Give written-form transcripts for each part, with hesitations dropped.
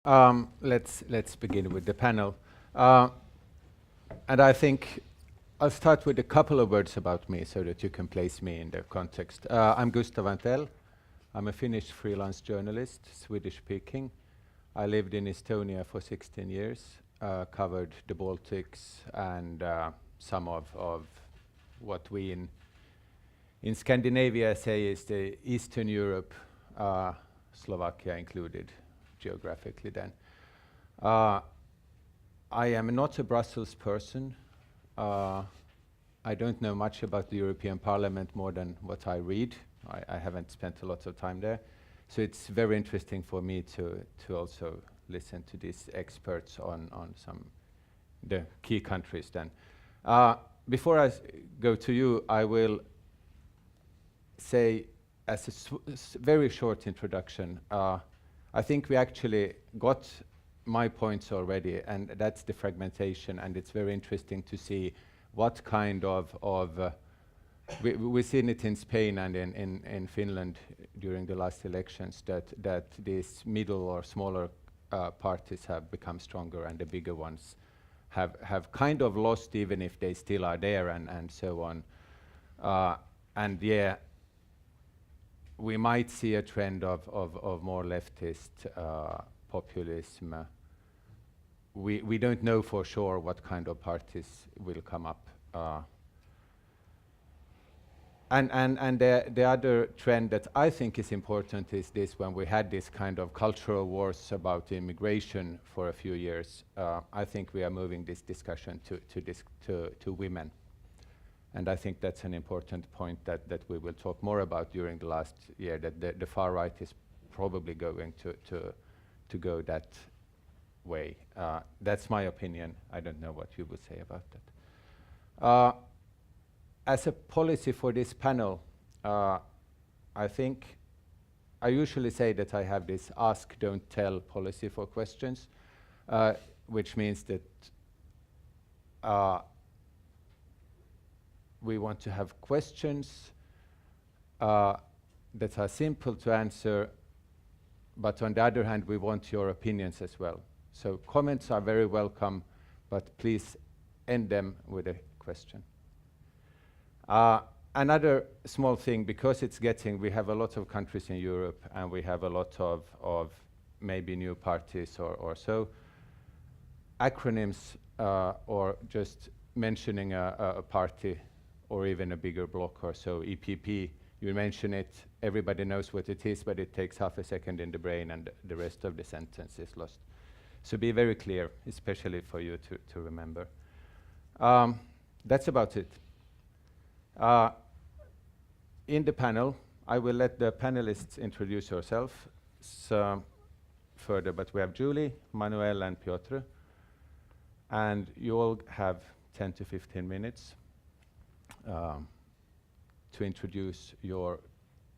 Let's begin with the panel. Uh, and I think I'll start with a couple of words about me so that you can place me in the context. I'm Gustav Antell. I'm a Finnish freelance journalist, Swedish speaking. I lived in Estonia for 16 years, covered the Baltics and some of what we in Scandinavia say is the Eastern Europe, Slovakia included geographically then. I am not a Brussels person. I don't know much about the European Parliament more than what I read. I haven't spent a lot of time there. So it's very interesting for me to also listen to these experts on some the key countries then. Before I go to you, I will say as a very short introduction, I think we actually got my points already, and that's the fragmentation, and it's very interesting to see what kind of we've seen it in Spain and in Finland during the last elections that these middle or smaller parties have become stronger and the bigger ones have kind of lost, even if they still are there and so on. And yeah, we might see a trend of more leftist populism. We don't know for sure what kind of parties will come up. And the other trend that I think is important is this: when we had this kind of cultural wars about immigration for a few years, I think we are moving this discussion to women. And I think that's an important point that we will talk more about during the last year, that the far right is probably going to go that way. That's my opinion. I don't know what you would say about that. As a policy for this panel, I think I usually say that I have this ask, don't tell policy for questions, which means that we want to have questions that are simple to answer, but on the other hand, we want your opinions as well. So comments are very welcome, but please end them with a question. Another small thing, because we have a lot of countries in Europe and we have a lot of maybe new parties or so, acronyms or just mentioning a party or even a bigger bloc or so, EPP, you mention it, everybody knows what it is, but it takes half a second in the brain and the rest of the sentence is lost. So be very clear, especially for you to remember. That's about it. In the panel, I will let the panelists introduce yourselves further, but we have Julie, Manuel, and Piotr, and you all have 10 to 15 minutes to introduce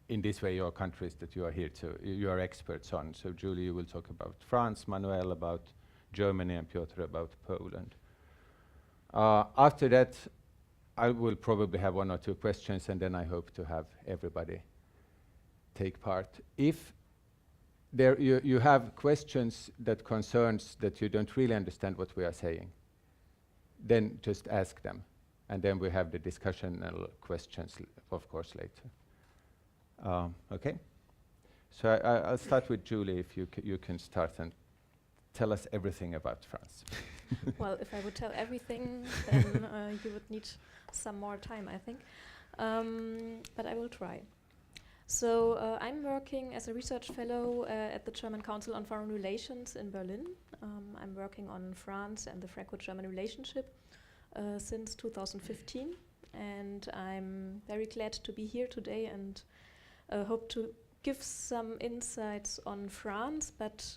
in this way, your countries that you are here you are experts on. So Julie, you will talk about France, Manuel about Germany, and Piotr about Poland. After that, I will probably have one or two questions, and then I hope to have everybody take part. If you have questions that concerns that you don't really understand what we are saying, then just ask them, and then we have the discussional questions, of course, later. Okay? So I'll start with Julie, if you can start and tell us everything about France. Well, if I would tell everything, then you would need some more time, I think. But I will try. So I'm working as a research fellow at the German Council on Foreign Relations in Berlin. I'm working on France and the Franco-German relationship since 2015. And I'm very glad to be here today and hope to give some insights on France, but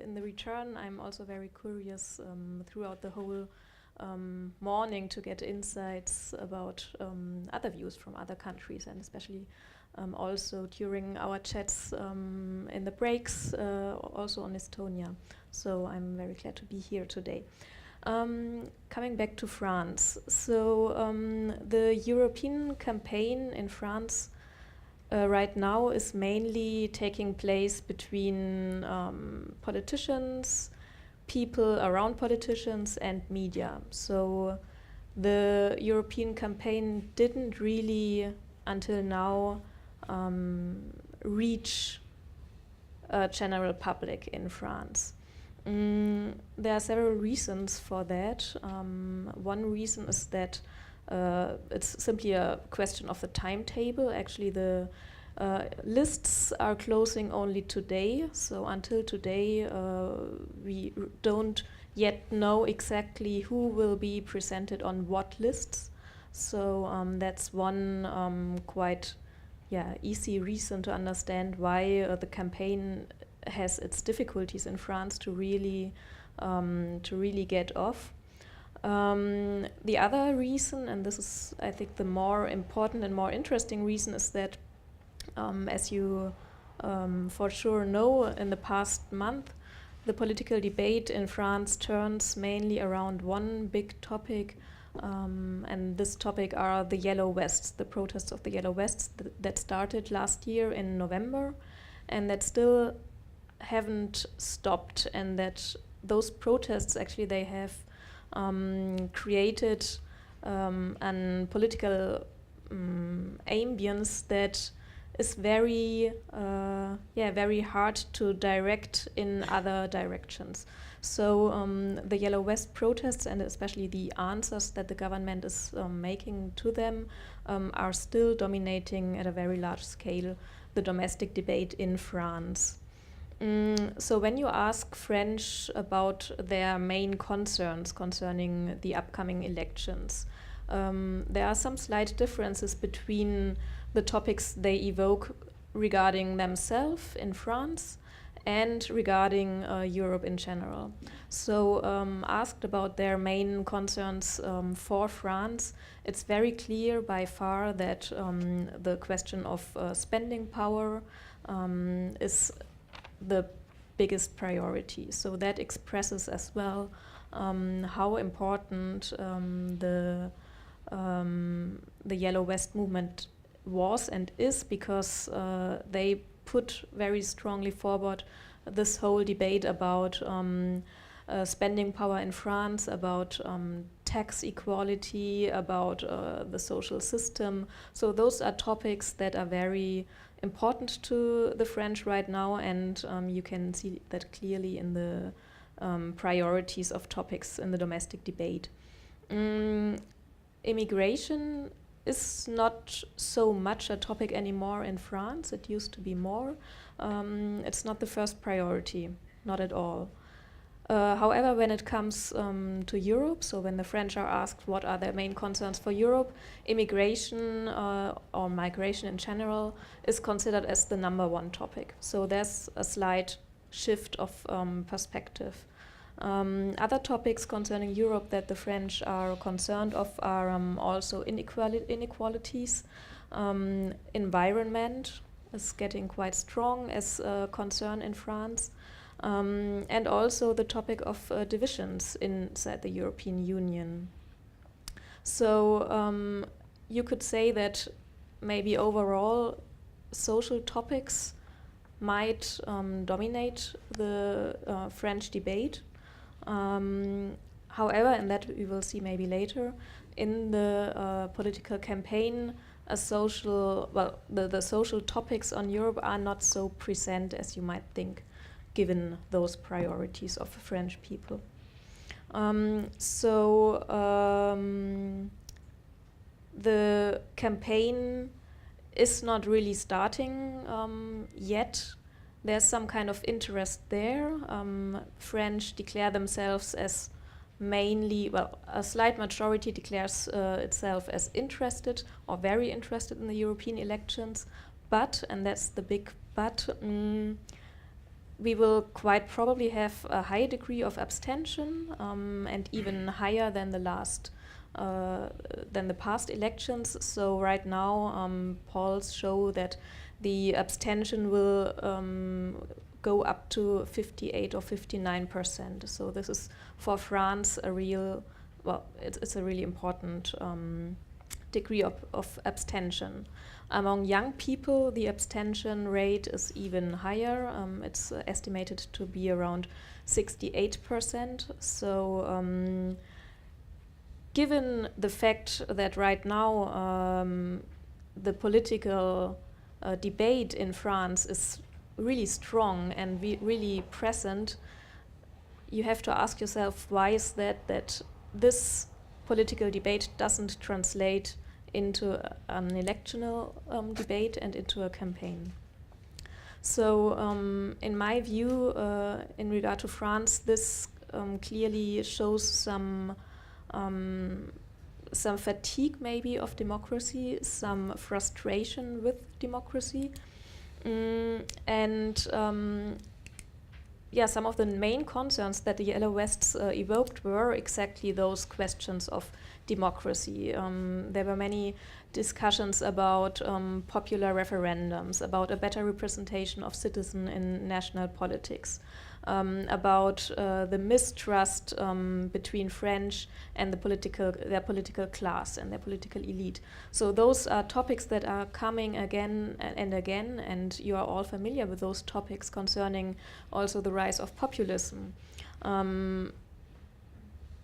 in the return I'm also very curious throughout the whole morning to get insights about other views from other countries, and especially also during our chats in the breaks also on Estonia. So I'm very glad to be here today. Coming back to France, so the European campaign in France right now is mainly taking place between politicians, people around politicians, and media. So the European campaign didn't really, until now, reach a general public in France. There are several reasons for that. One reason is that it's simply a question of the timetable. Actually, the lists are closing only today. So until today, we don't yet know exactly who will be presented on what lists. So that's one quite easy reason to understand why the campaign has its difficulties in France to really get off. The other reason, and this is, I think, the more important and more interesting reason, is that, as you for sure know, in the past month, the political debate in France turns mainly around one big topic, and this topic are the Yellow Vests, the protests of the Yellow Vests that started last year in November, and that still haven't stopped, and that those protests actually they have created an political ambience that is very hard to direct in other directions. So the Yellow Vest protests, and especially the answers that the government is making to them, are still dominating at a very large scale the domestic debate in France. So when you ask French about their main concerns concerning the upcoming elections, there are some slight differences between the topics they evoke regarding themselves in France and regarding Europe in general. So asked about their main concerns for France, it's very clear by far that the question of spending power is the biggest priority. So that expresses as well how important the Yellow Vest movement was and is, because they put very strongly forward this whole debate about spending power in France, about tax equality, about the social system. So those are topics that are very important to the French right now, and you can see that clearly in the priorities of topics in the domestic debate. Immigration is not so much a topic anymore in France. It used to be more. It's not the first priority, not at all. However, when it comes to Europe, so when the French are asked what are their main concerns for Europe, immigration or migration in general is considered as the number one topic. So there's a slight shift of perspective. Other topics concerning Europe that the French are concerned of are also inequalities. Environment is getting quite strong as a concern in France. And also the topic of divisions inside the European Union. So you could say that maybe overall social topics might dominate the French debate. However, and that we will see maybe later, in the political campaign, the social topics on Europe are not so present as you might think, given those priorities of the French people. The campaign is not really starting yet. There's some kind of interest there. French declare themselves as mainly, a slight majority declares itself as interested or very interested in the European elections, but, and that's the big but, we will quite probably have a high degree of abstention, and even higher than the past elections. So right now, polls show that the abstention will go up to 58 or 59%. So this is for France a real, it's a really important degree of abstention. Among young people, the abstention rate is even higher. It's estimated to be around 68%. So given the fact that right now the political debate in France is really strong and really present, you have to ask yourself, why is that this political debate doesn't translate into an electional debate and into a campaign. So in my view, in regard to France, this clearly shows some fatigue maybe of democracy, some frustration with democracy. Some of the main concerns that the Yellow Vests evoked were exactly those questions of democracy. There were many discussions about popular referendums, about a better representation of citizens in national politics, about the mistrust between French and their political class and their political elite. So those are topics that are coming again and again, and you are all familiar with those topics concerning also the rise of populism.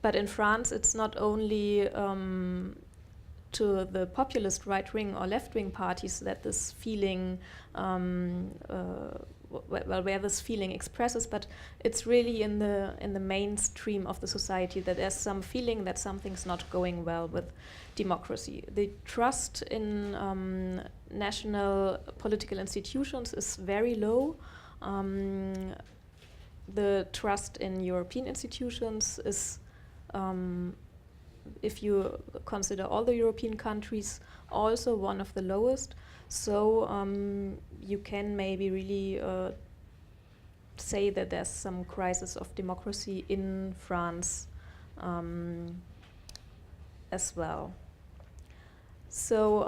But in France, it's not only to the populist right-wing or left-wing parties that this feeling where this feeling expresses, but it's really in the mainstream of the society that there's some feeling that something's not going well with democracy. The trust in national political institutions is very low. The trust in European institutions is, if you consider all the European countries, also one of the lowest. So you can maybe really say that there's some crisis of democracy in France as well. So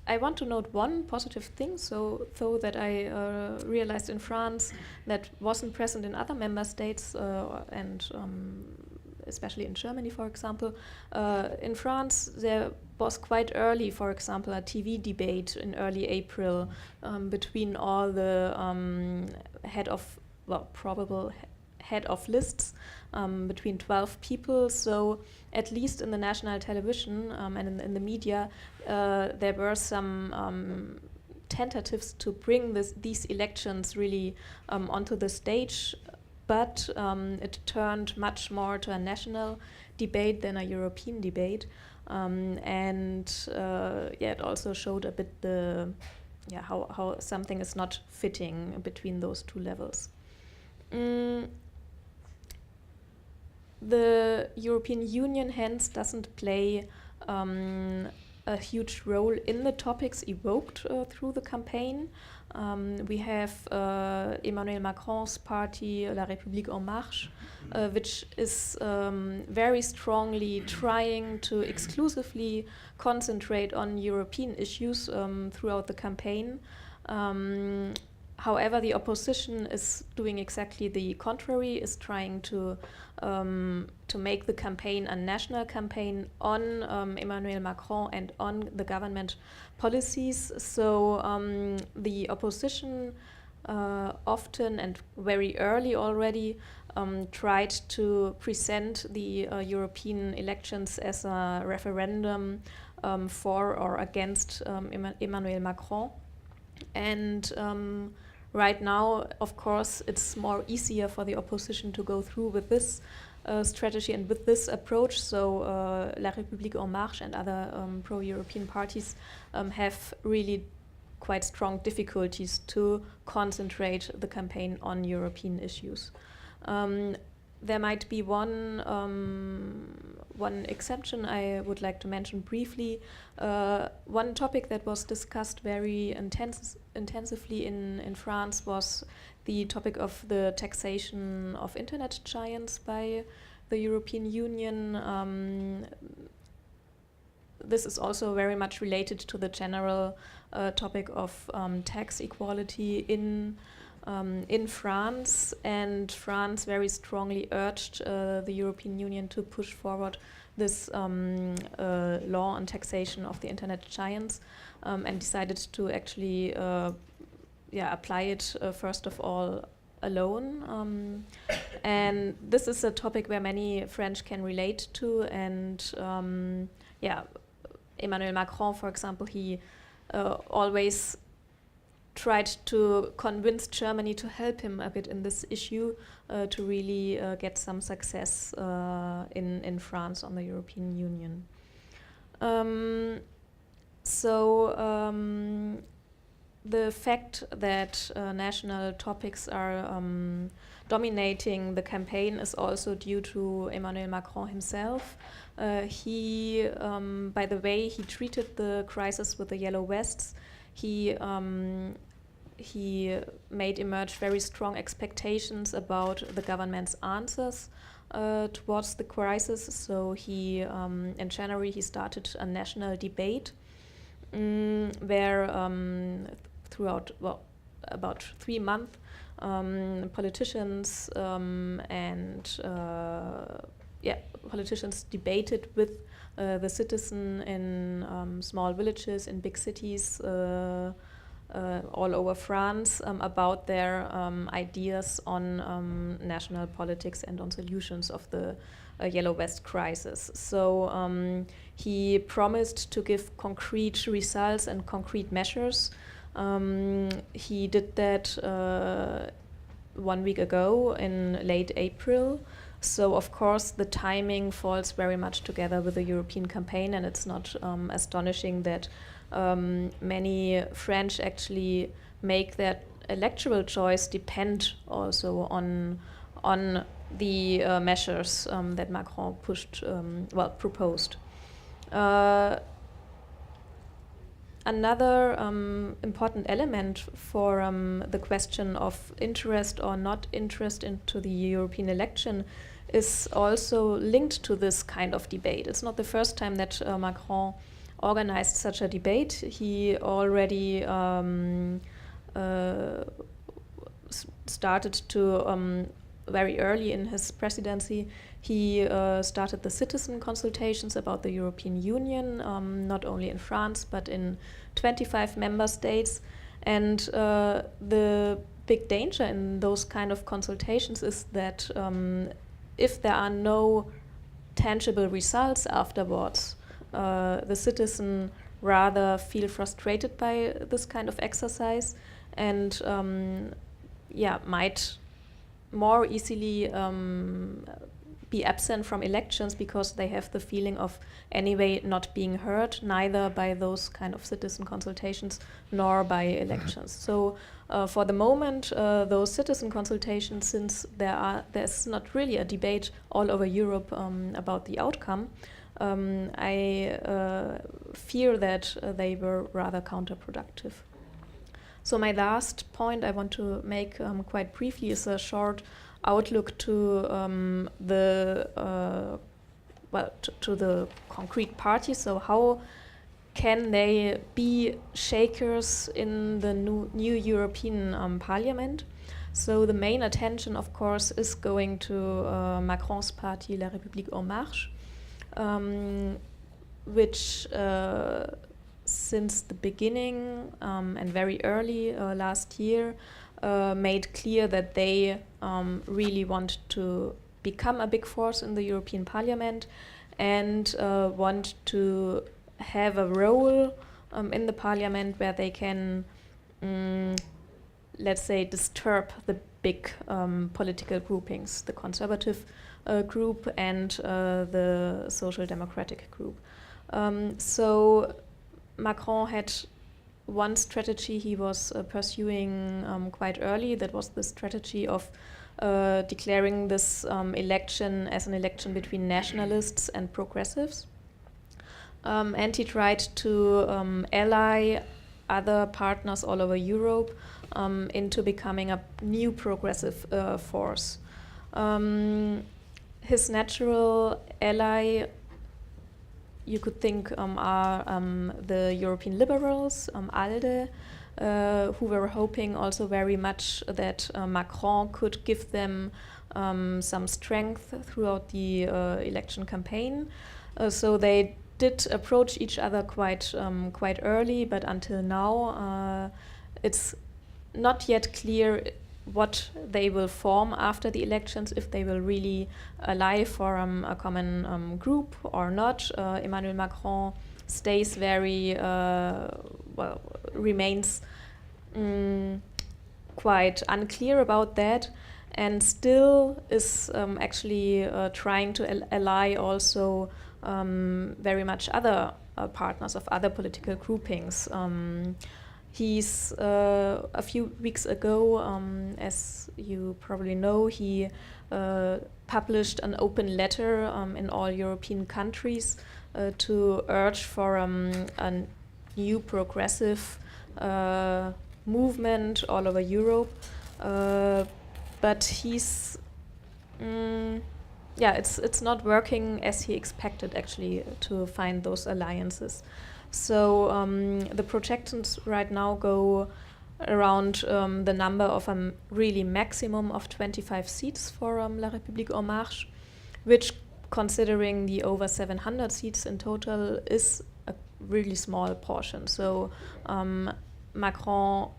I want to note one positive thing, so that I realized in France that wasn't present in other member states and especially in Germany, for example. In France, there was quite early, for example, a TV debate in early April between all the probable head of lists between 12 people. So at least in the national television and in the media, there were some tentatives to bring these elections really onto the stage, but it turned much more to a national debate than a European debate. It also showed a bit how something is not fitting between those two levels. The European Union hence doesn't play a huge role in the topics evoked through the campaign. We have Emmanuel Macron's party, La République En Marche, which is very strongly trying to exclusively concentrate on European issues throughout the campaign. However, the opposition is doing exactly the contrary, is trying to make the campaign a national campaign on Emmanuel Macron and on the government policies. So the opposition often and very early already tried to present the European elections as a referendum for or against Emmanuel Macron. And right now, of course, it's more easier for the opposition to go through with this strategy and with this approach. So La République En Marche and other pro-European parties have really quite strong difficulties to concentrate the campaign on European issues. There might be one exception I would like to mention briefly. One topic that was discussed very intensively in France was the topic of the taxation of internet giants by the European Union. This is also very much related to the general topic of tax equality in in France, and France very strongly urged the European Union to push forward this law on taxation of the internet giants, and decided to actually apply it first of all alone. And this is a topic where many French can relate to, and Emmanuel Macron, for example, he always tried to convince Germany to help him a bit in this issue, to really get some success in France on the European Union. The fact that national topics are dominating the campaign is also due to Emmanuel Macron himself. He, by the way he treated the crisis with the Yellow Vests, he made emerge very strong expectations about the government's answers towards the crisis. So he, in January, he started a national debate where throughout about 3 months, politicians politicians debated with the citizen in small villages, in big cities, all over France, about their ideas on national politics and on solutions of the Yellow Vest crisis. So he promised to give concrete results and concrete measures. He did that 1 week ago in late April. So of course the timing falls very much together with the European campaign, and it's not astonishing that many French actually make their electoral choice depend also on the measures that Macron proposed. Another important element for the question of interest or not interest into the European election is also linked to this kind of debate. It's not the first time that Macron organized such a debate. He already started to, very early in his presidency, he started the citizen consultations about the European Union, not only in France, but in 25 member states. And the big danger in those kind of consultations is that if there are no tangible results afterwards, the citizen rather feel frustrated by this kind of exercise, and might more easily be absent from elections because they have the feeling of anyway not being heard, neither by those kind of citizen consultations nor by elections. So for the moment, those citizen consultations, since there's not really a debate all over Europe about the outcome, I fear that they were rather counterproductive. So my last point I want to make quite briefly is a short outlook to the concrete party. So how can they be shakers in the new European Parliament? So the main attention, of course, is going to Macron's party, La République En Marche, which since the beginning and very early last year made clear that they really want to become a big force in the European Parliament and want to have a role in the Parliament where they can, let's say, disturb the big political groupings, the conservative group and the social democratic group. So Macron had one strategy he was pursuing quite early. That was the strategy of declaring this election as an election between nationalists and progressives. And he tried to ally other partners all over Europe into becoming a new progressive force. His natural ally, you could think, are the European liberals, ALDE, who were hoping also very much that Macron could give them some strength throughout the election campaign. So they did approach each other quite early, but until now it's not yet clear what they will form after the elections, if they will really ally for a common group or not. Emmanuel Macron stays very, remains quite unclear about that, and still is actually trying to ally also very much other partners of other political groupings. He's a few weeks ago, as you probably know, he published an open letter in all European countries to urge for a new progressive movement all over Europe. But he's, it's not working as he expected actually to find those alliances. So the projections right now go around the number of a really maximum of 25 seats for La République En Marche, which, considering the over 700 seats in total, is a really small portion. So Macron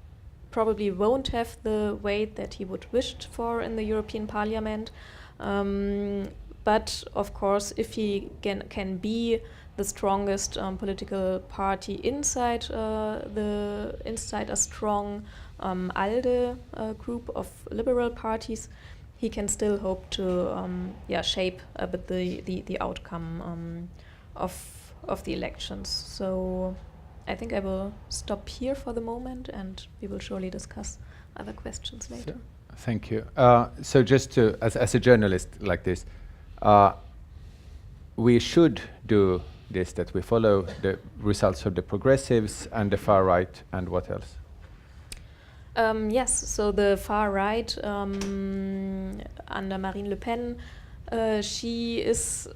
probably won't have the weight that he would wished for in the European Parliament. But of course, if he can be the strongest political party inside a strong ALDE group of liberal parties, he can still hope to shape a bit the outcome of the elections. So I think I will stop here for the moment, and we will surely discuss other questions later. Thank you. So just to, as a journalist like this, we should do this, that we follow the results of the progressives and the far right, and what else? Yes, so the far right under Marine Le Pen, she is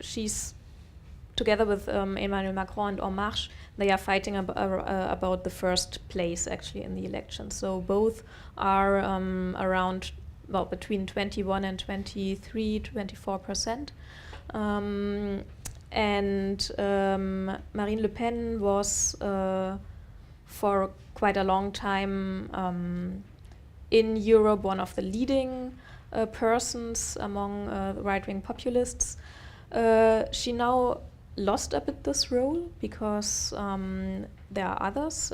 she's together with Emmanuel Macron and En Marche. They are fighting about the first place actually in the election. So both are around, well, between 21 and 24%. And Marine Le Pen was for quite a long time in Europe one of the leading persons among right-wing populists. She now lost a bit this role because there are others,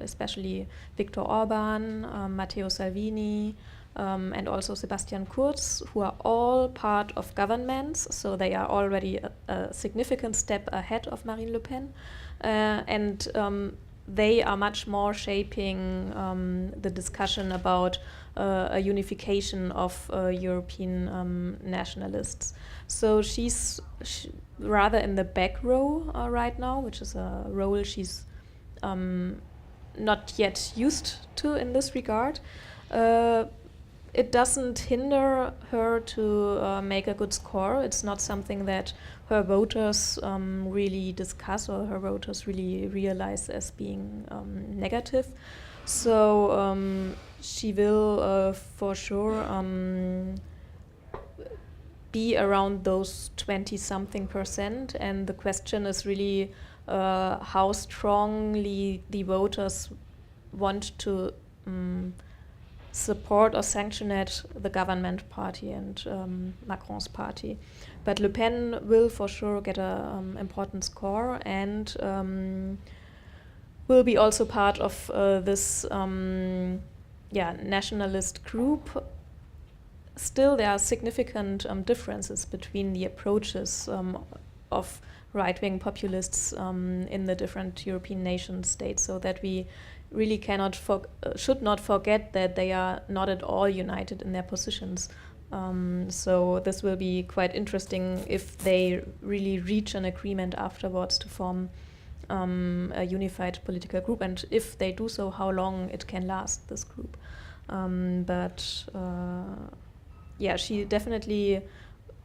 especially Viktor Orban, Matteo Salvini, and also Sebastian Kurz, who are all part of governments, so they are already a significant step ahead of Marine Le Pen, and they are much more shaping the discussion about a unification of European nationalists. So she's rather in the back row right now, which is a role she's not yet used to in this regard. It doesn't hinder her to make a good score. It's not something that her voters really discuss or her voters really realize as being negative. So she will for sure be around those 20-something%, and the question is really how strongly the voters want to support or sanction the government party and Macron's party. But Le Pen will for sure get an important score, and will be also part of this nationalist group. Still, there are significant differences between the approaches of right-wing populists in the different European nation states, so that we really should not forget that they are not at all united in their positions. So this will be quite interesting if they really reach an agreement afterwards to form a unified political group, and if they do so, how long it can last, this group. She definitely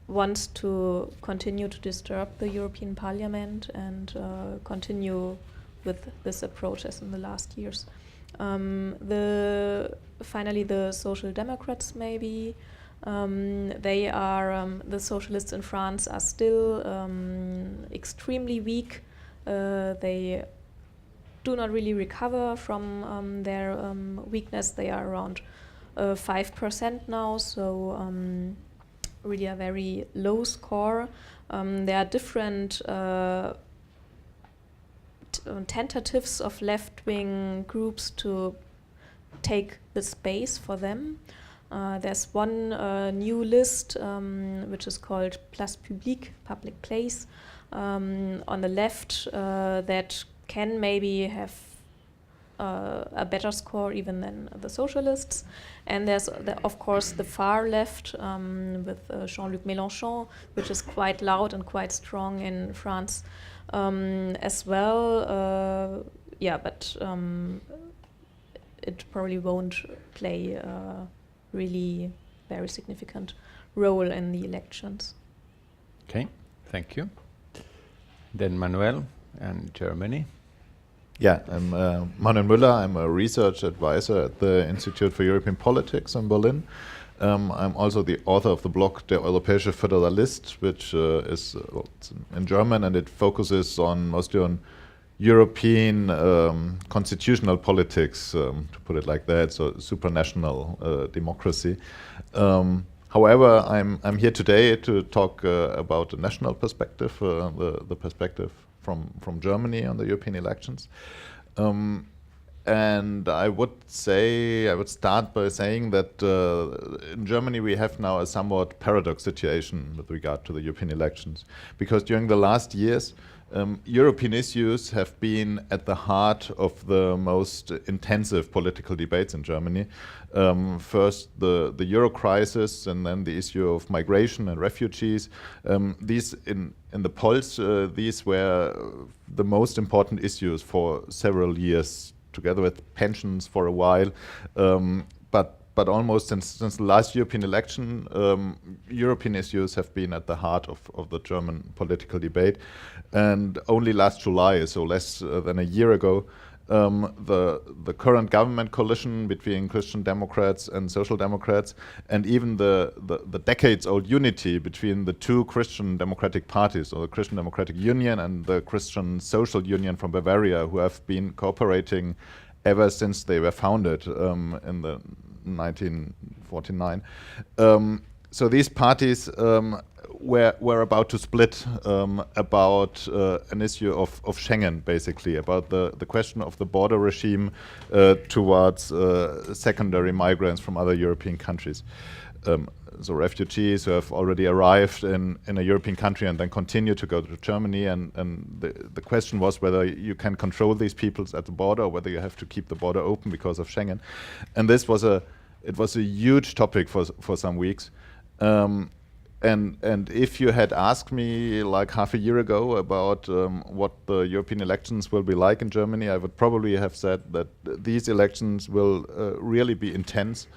wants to continue to disturb the European Parliament and continue with this approach as in the last years. Finally, the Social Democrats maybe. They are the socialists in France are still extremely weak. They do not really recover from their weakness. They are around 5% now, so really a very low score. There are different tentatives of left-wing groups to take the space for them. There's one new list which is called Place Publique, public place, on the left that can maybe have a better score even than the socialists. And there's, of course, the far left with Jean-Luc Mélenchon, which is quite loud and quite strong in France as well. Yeah, but it probably won't play a really very significant role in the elections. Okay, thank you. Then Manuel and Germany. Yeah, I'm Manuel Müller. I'm a research advisor at the Institute for European Politics in Berlin. I'm also the author of the blog Der Europäische Föderalist, which is it's in German, and it focuses mostly on European constitutional politics, to put it like that, so supranational democracy. However, I'm here today to talk about the national perspective, the perspective from Germany on the European elections. And I would start by saying that in Germany we have now a somewhat paradox situation with regard to the European elections, because during the last years European issues have been at the heart of the most intensive political debates in Germany. First the Euro crisis, and then the issue of migration and refugees. These in the polls, these were the most important issues for several years, together with pensions for a while. But almost since the last European election, European issues have been at the heart of the German political debate. And only last July, so less than a year ago, the current government coalition between Christian Democrats and Social Democrats, and even the decades-old unity between the two Christian democratic parties, or the Christian Democratic Union and the Christian Social Union from Bavaria, who have been cooperating ever since they were founded in the 1949. So these parties were about to split about an issue of Schengen, basically, about the question of the border regime towards secondary migrants from other European countries. So refugees who have already arrived in a European country and then continue to go to Germany, and the question was whether you can control these peoples at the border, or whether you have to keep the border open because of Schengen. And this was a huge topic for some weeks. And if you had asked me like half a year ago about what the European elections will be like in Germany, I would probably have said that these elections will really be intense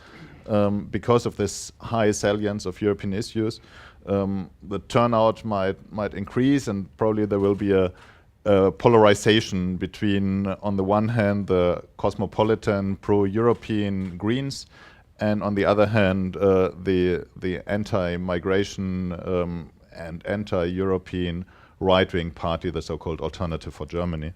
because of this high salience of European issues. The turnout might increase, and probably there will be a polarization between, on the one hand, the cosmopolitan pro-European Greens, and on the other hand, the anti-migration and anti-European right-wing party, the so-called Alternative for Germany.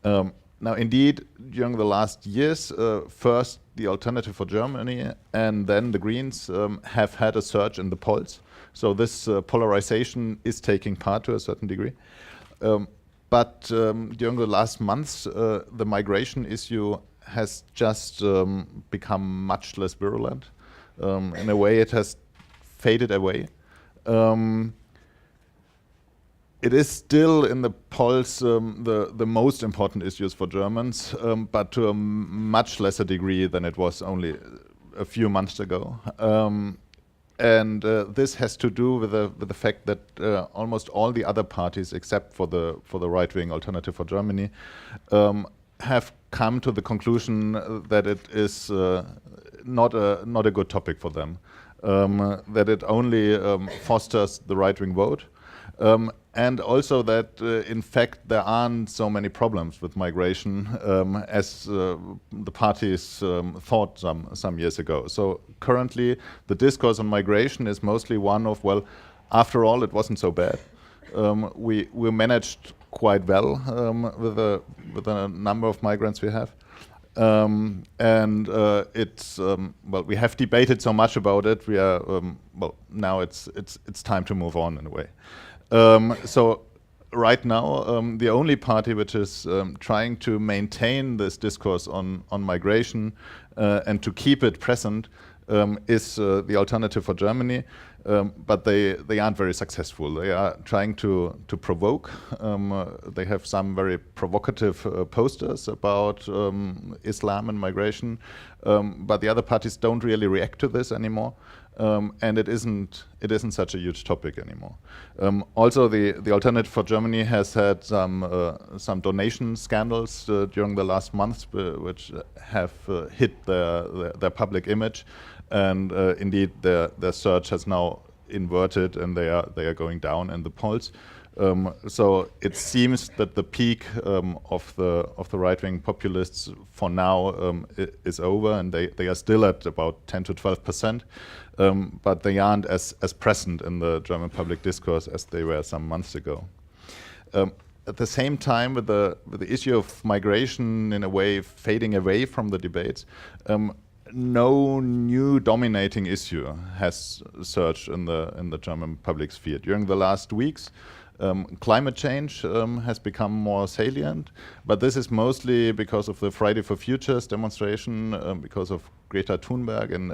Now, indeed, during the last years, first the Alternative for Germany and then the Greens have had a surge in the polls. So this polarization is taking part to a certain degree. But during the last months, the migration issue has just become much less virulent. In a way, it has faded away. It is still in the polls the most important issues for Germans, but to a much lesser degree than it was only a few months ago. And this has to do with the fact that almost all the other parties, except for the right-wing Alternative for Germany, have come to the conclusion that it is not a good topic for them, that it only fosters the right-wing vote. and also that, in fact, there aren't so many problems with migration as the parties thought some years ago. So currently, the discourse on migration is mostly one of, well, after all, it wasn't so bad. We managed quite well with a number of migrants we have. It's well, we have debated so much about it. We are well, now it's time to move on in a way. So right now, the only party which is trying to maintain this discourse on migration and to keep it present is the Alternative for Germany. But they aren't very successful. They are trying to provoke. They have some very provocative posters about Islam and migration, but the other parties don't really react to this anymore, and it isn't such a huge topic anymore. Also, the Alternative for Germany has had some donation scandals during the last months, which have hit their public image. And indeed, their search has now inverted, and they are going down in the polls. So it seems that the peak of the right-wing populists for now is over, and they are still at about 10 to 12%, but they aren't as present in the German public discourse as they were some months ago. At the same time, with the issue of migration in a way fading away from the debates, no new dominating issue has surged in the German public sphere. During the last weeks, climate change has become more salient, but this is mostly because of the Friday for Futures demonstration, because of Greta Thunberg and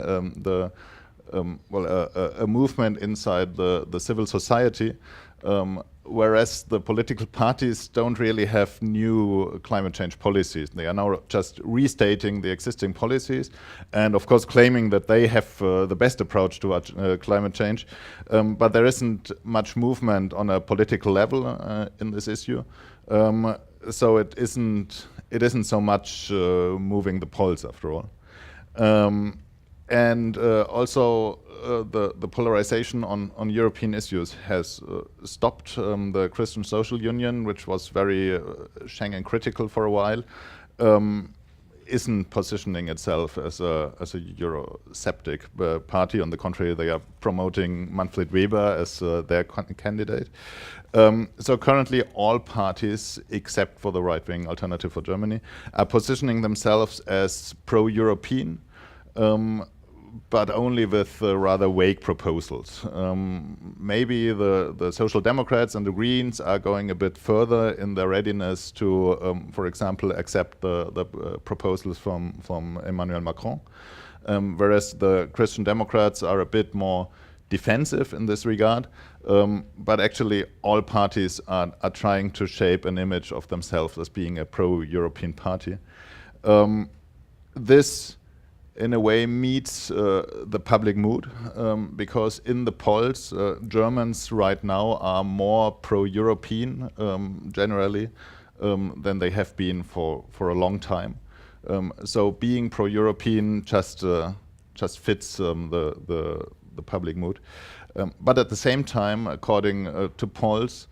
a movement inside the civil society. Whereas the political parties don't really have new climate change policies. They are now just restating the existing policies and, of course, claiming that they have the best approach to climate change. But there isn't much movement on a political level in this issue. So it isn't so much moving the polls after all. Also, the polarization on European issues has stopped. The Christian Social Union, which was very Schengen critical for a while, isn't positioning itself as a Eurosceptic party. On the contrary, they are promoting Manfred Weber as their candidate. So currently, all parties, except for the right-wing Alternative for Germany, are positioning themselves as pro-European. But only with rather vague proposals. Maybe the Social Democrats and the Greens are going a bit further in their readiness to, for example, accept the proposals from Emmanuel Macron, whereas the Christian Democrats are a bit more defensive in this regard. But actually, all parties are trying to shape an image of themselves as being a pro-European party. This in a way meets the public mood, because in the polls, Germans right now are more pro-European generally than they have been for a long time. So being pro-European just fits the public mood. But at the same time, according to polls,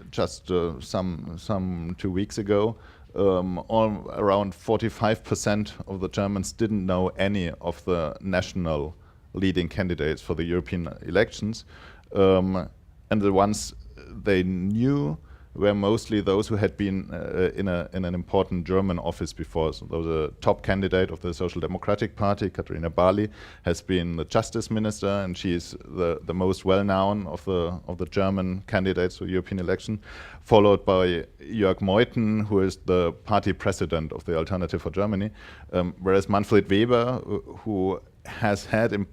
just some 2 weeks ago, around 45% of the Germans didn't know any of the national leading candidates for the European elections. And the ones they knew were mostly those who had been in an important German office before. So there was a top candidate of the Social Democratic Party, Katharina Barley, has been the justice minister, and she is the most well-known of the German candidates for the European election, followed by Jörg Meuthen, who is the party president of the Alternative for Germany, whereas Manfred Weber, who has had an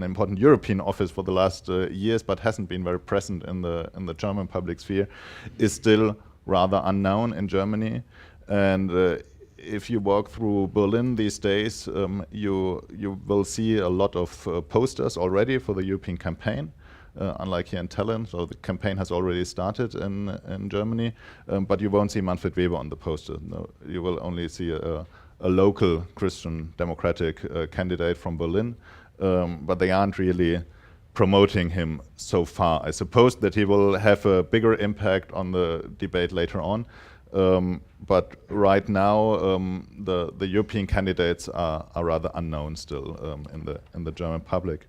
important European office for the last years, but hasn't been very present in the German public sphere, is still rather unknown in Germany. And if you walk through Berlin these days, you will see a lot of posters already for the European campaign. Unlike here in Tallinn, so the campaign has already started in Germany, but you won't see Manfred Weber on the poster. No, you will only see a local Christian Democratic candidate from Berlin, but they aren't really promoting him so far. I suppose that he will have a bigger impact on the debate later on. But right now, the European candidates are rather unknown still in the German public.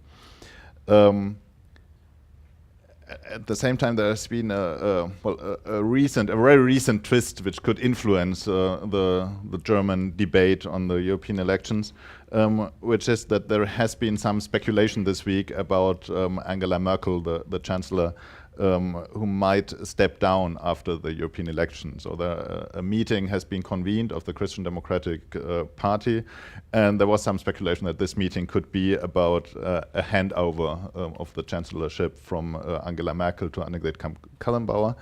At the same time, there has been a very recent twist which could influence the German debate on the European elections, which is that there has been some speculation this week about Angela Merkel, the Chancellor, who might step down after the European election. So a meeting has been convened of the Christian Democratic Party, and there was some speculation that this meeting could be about a handover of the chancellorship from Angela Merkel to Annegret Kramp-Karrenbauer.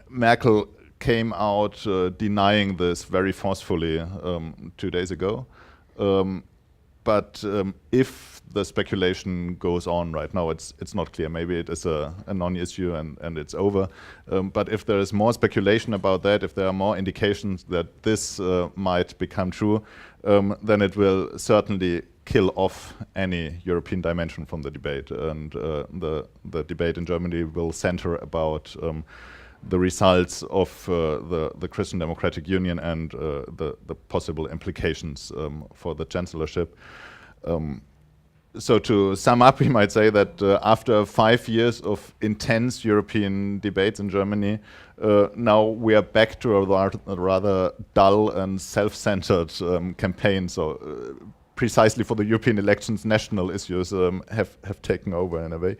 Merkel came out denying this very forcefully 2 days ago. But if the speculation goes on right now, it's not clear. Maybe it is a non-issue and it's over. But if there is more speculation about that, if there are more indications that this might become true, then it will certainly kill off any European dimension from the debate. And the debate in Germany will center about the results of the Christian Democratic Union and the possible implications for the chancellorship. So to sum up, we might say that after 5 years of intense European debates in Germany, now we are back to a rather dull and self-centered campaign. So precisely for the European elections, national issues have taken over in a way.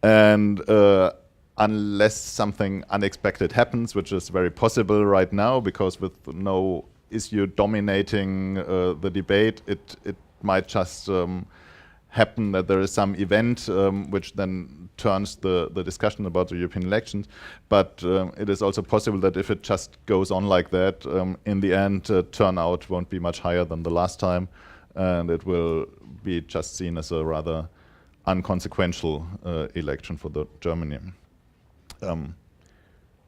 And unless something unexpected happens, which is very possible right now, because with no issue dominating the debate, it might just happen that there is some event which then turns the discussion about the European elections. But it is also possible that if it just goes on like that, in the end, turnout won't be much higher than the last time, and it will be just seen as a rather inconsequential election for Germany.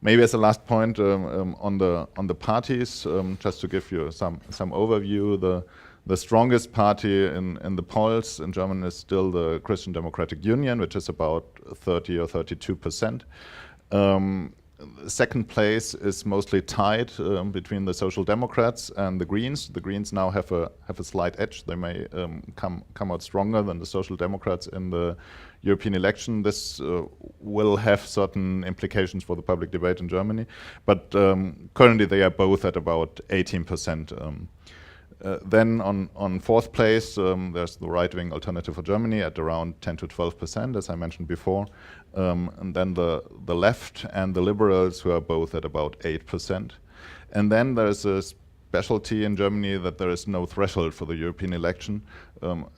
Maybe as a last point on the parties, just to give you some overview, the strongest party in the polls in Germany is still the Christian Democratic Union, which is about 30 or 32%. Second place is mostly tied between the Social Democrats and the Greens. The Greens now have a slight edge. They may come out stronger than the Social Democrats in the European election. This will have certain implications for the public debate in Germany, but currently they are both at about 18%. Then on fourth place, there's the right-wing Alternative for Germany at around 10 to 12%, as I mentioned before. And then the left and the liberals, who are both at about 8%. And then there's a specialty in Germany that there is no threshold for the European election.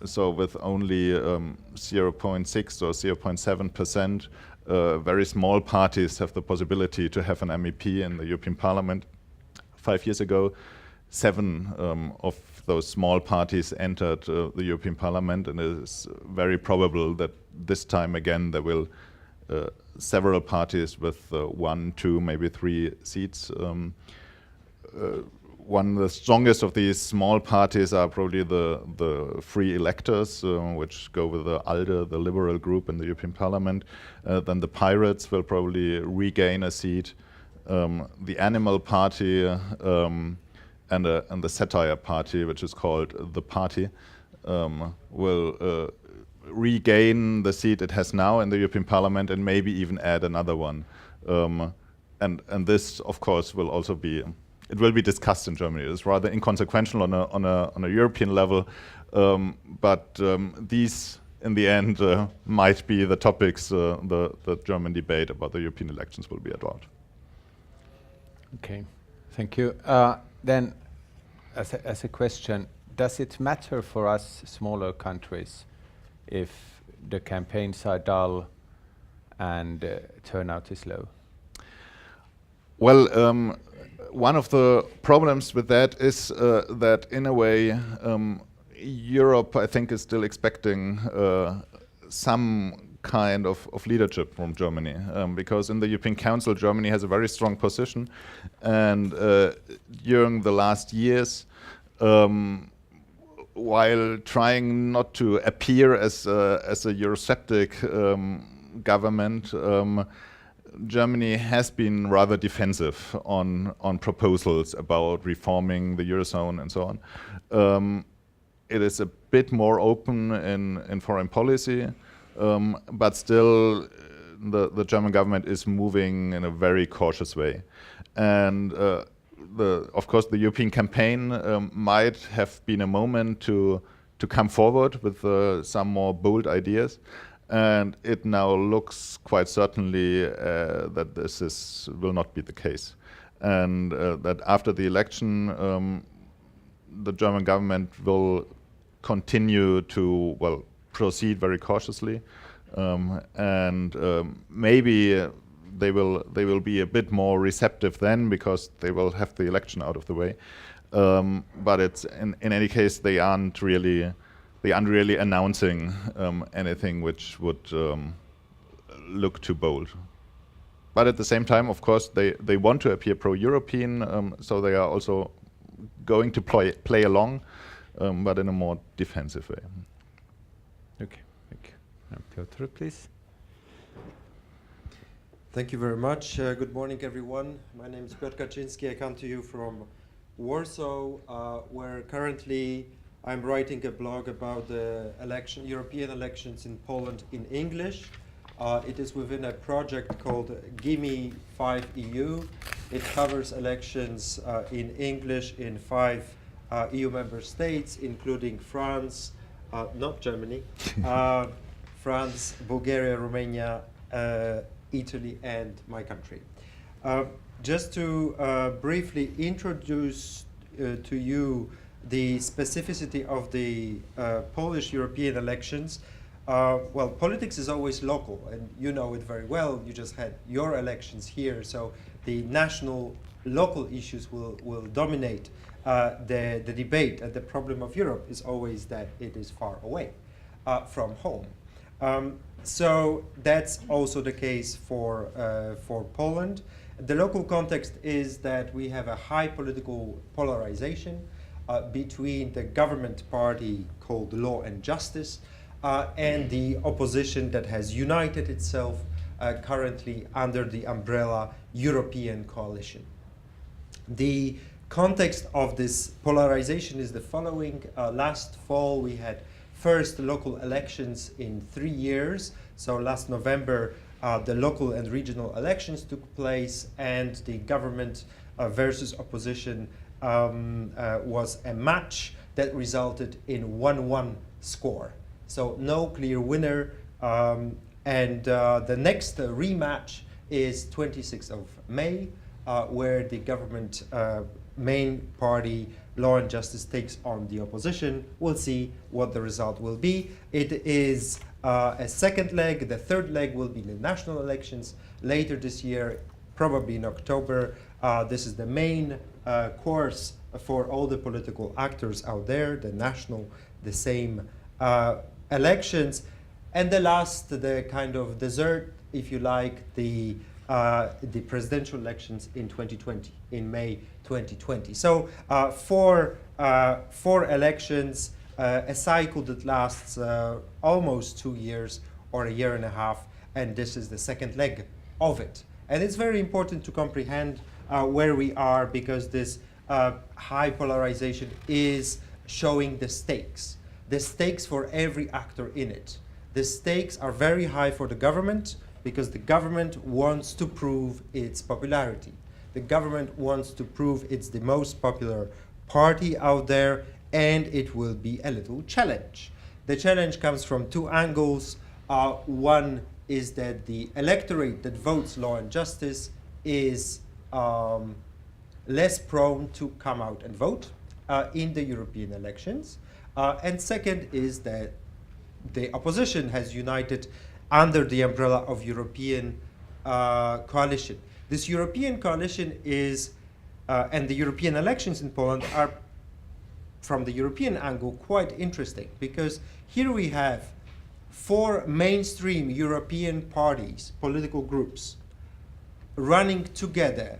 So with only 0.6 or 0.7%, very small parties have the possibility to have an MEP in the European Parliament. 5 years ago, 7 of those small parties entered the European Parliament, and it is very probable that this time again there will several parties with 1, 2, maybe 3 seats. One of the strongest of these small parties are probably the Free Electors, which go with the ALDE, the liberal group in the European Parliament. Then the Pirates will probably regain a seat. The Animal Party and the Satire Party, which is called The Party, will regain the seat it has now in the European Parliament and maybe even add another one. And this, of course, will also be, it will be discussed in Germany. It's rather inconsequential on a European level, but these, in the end, might be the topics the German debate about the European elections will be about. Okay, thank you. Then, as a question, does it matter for us smaller countries if the campaigns are dull and turnout is low? Well, one of the problems with that is that in a way Europe, I think, is still expecting some kind of leadership from Germany, because in the European Council Germany has a very strong position, and during the last years while trying not to appear as a Eurosceptic government, Germany has been rather defensive on proposals about reforming the Eurozone and so on. It is a bit more open in foreign policy, but still the German government is moving in a very cautious way. And of course, the European campaign might have been a moment to come forward with some more bold ideas. And it now looks quite certainly that this will not be the case. And that after the election, the German government will continue to, well, proceed very cautiously. And maybe they will be a bit more receptive then because they will have the election out of the way. But it's in any case, they aren't really announcing anything which would look too bold. But at the same time, of course, they want to appear pro-European, so they are also going to play along, but in a more defensive way. Okay, thank you. Piotr, please. Thank you very much. Good morning, everyone. My name is Piotr Kaczynski. I come to you from Warsaw, where currently I'm writing a blog about the European elections in Poland in English. It is within a project called Gimme 5 EU. It covers elections in English in 5 EU member states, including France, not Germany, France, Bulgaria, Romania, Italy, and my country. Just to briefly introduce to you the specificity of the Polish European elections. Well, politics is always local, and you know it very well. You just had your elections here, so the national, local issues will dominate the debate. And the problem of Europe is always that it is far away from home. So that's also the case for Poland. The local context is that we have a high political polarization between the government party called Law and Justice and the opposition that has united itself currently under the umbrella European coalition. The context of this polarization is the following. Last fall we had first local elections in 3 years. So last November the local and regional elections took place, and the government versus opposition was a match that resulted in 1-1 score. So no clear winner, and the next rematch is 26th of May, where the government main party, Law and Justice, takes on the opposition. We'll see what the result will be. It is a second leg. The third leg will be the national elections later this year, probably in October. This is the main course for all the political actors out there, the national, the same elections. And the last, the kind of dessert, if you like, the presidential elections in 2020, in May 2020. So four elections, a cycle that lasts almost 2 years or a year and a half, and this is the second leg of it. And it's very important to comprehend where we are, because this high polarization is showing the stakes for every actor in it. The stakes are very high for the government, because the government wants to prove its popularity. The government wants to prove it's the most popular party out there, and it will be a little challenge. The challenge comes from 2 angles. One is that the electorate that votes Law and Justice is less prone to come out and vote in the European elections. And second is that the opposition has united under the umbrella of European coalition. This European coalition is, and the European elections in Poland are, from the European angle, quite interesting, because here we have 4 mainstream European parties, political groups, running together: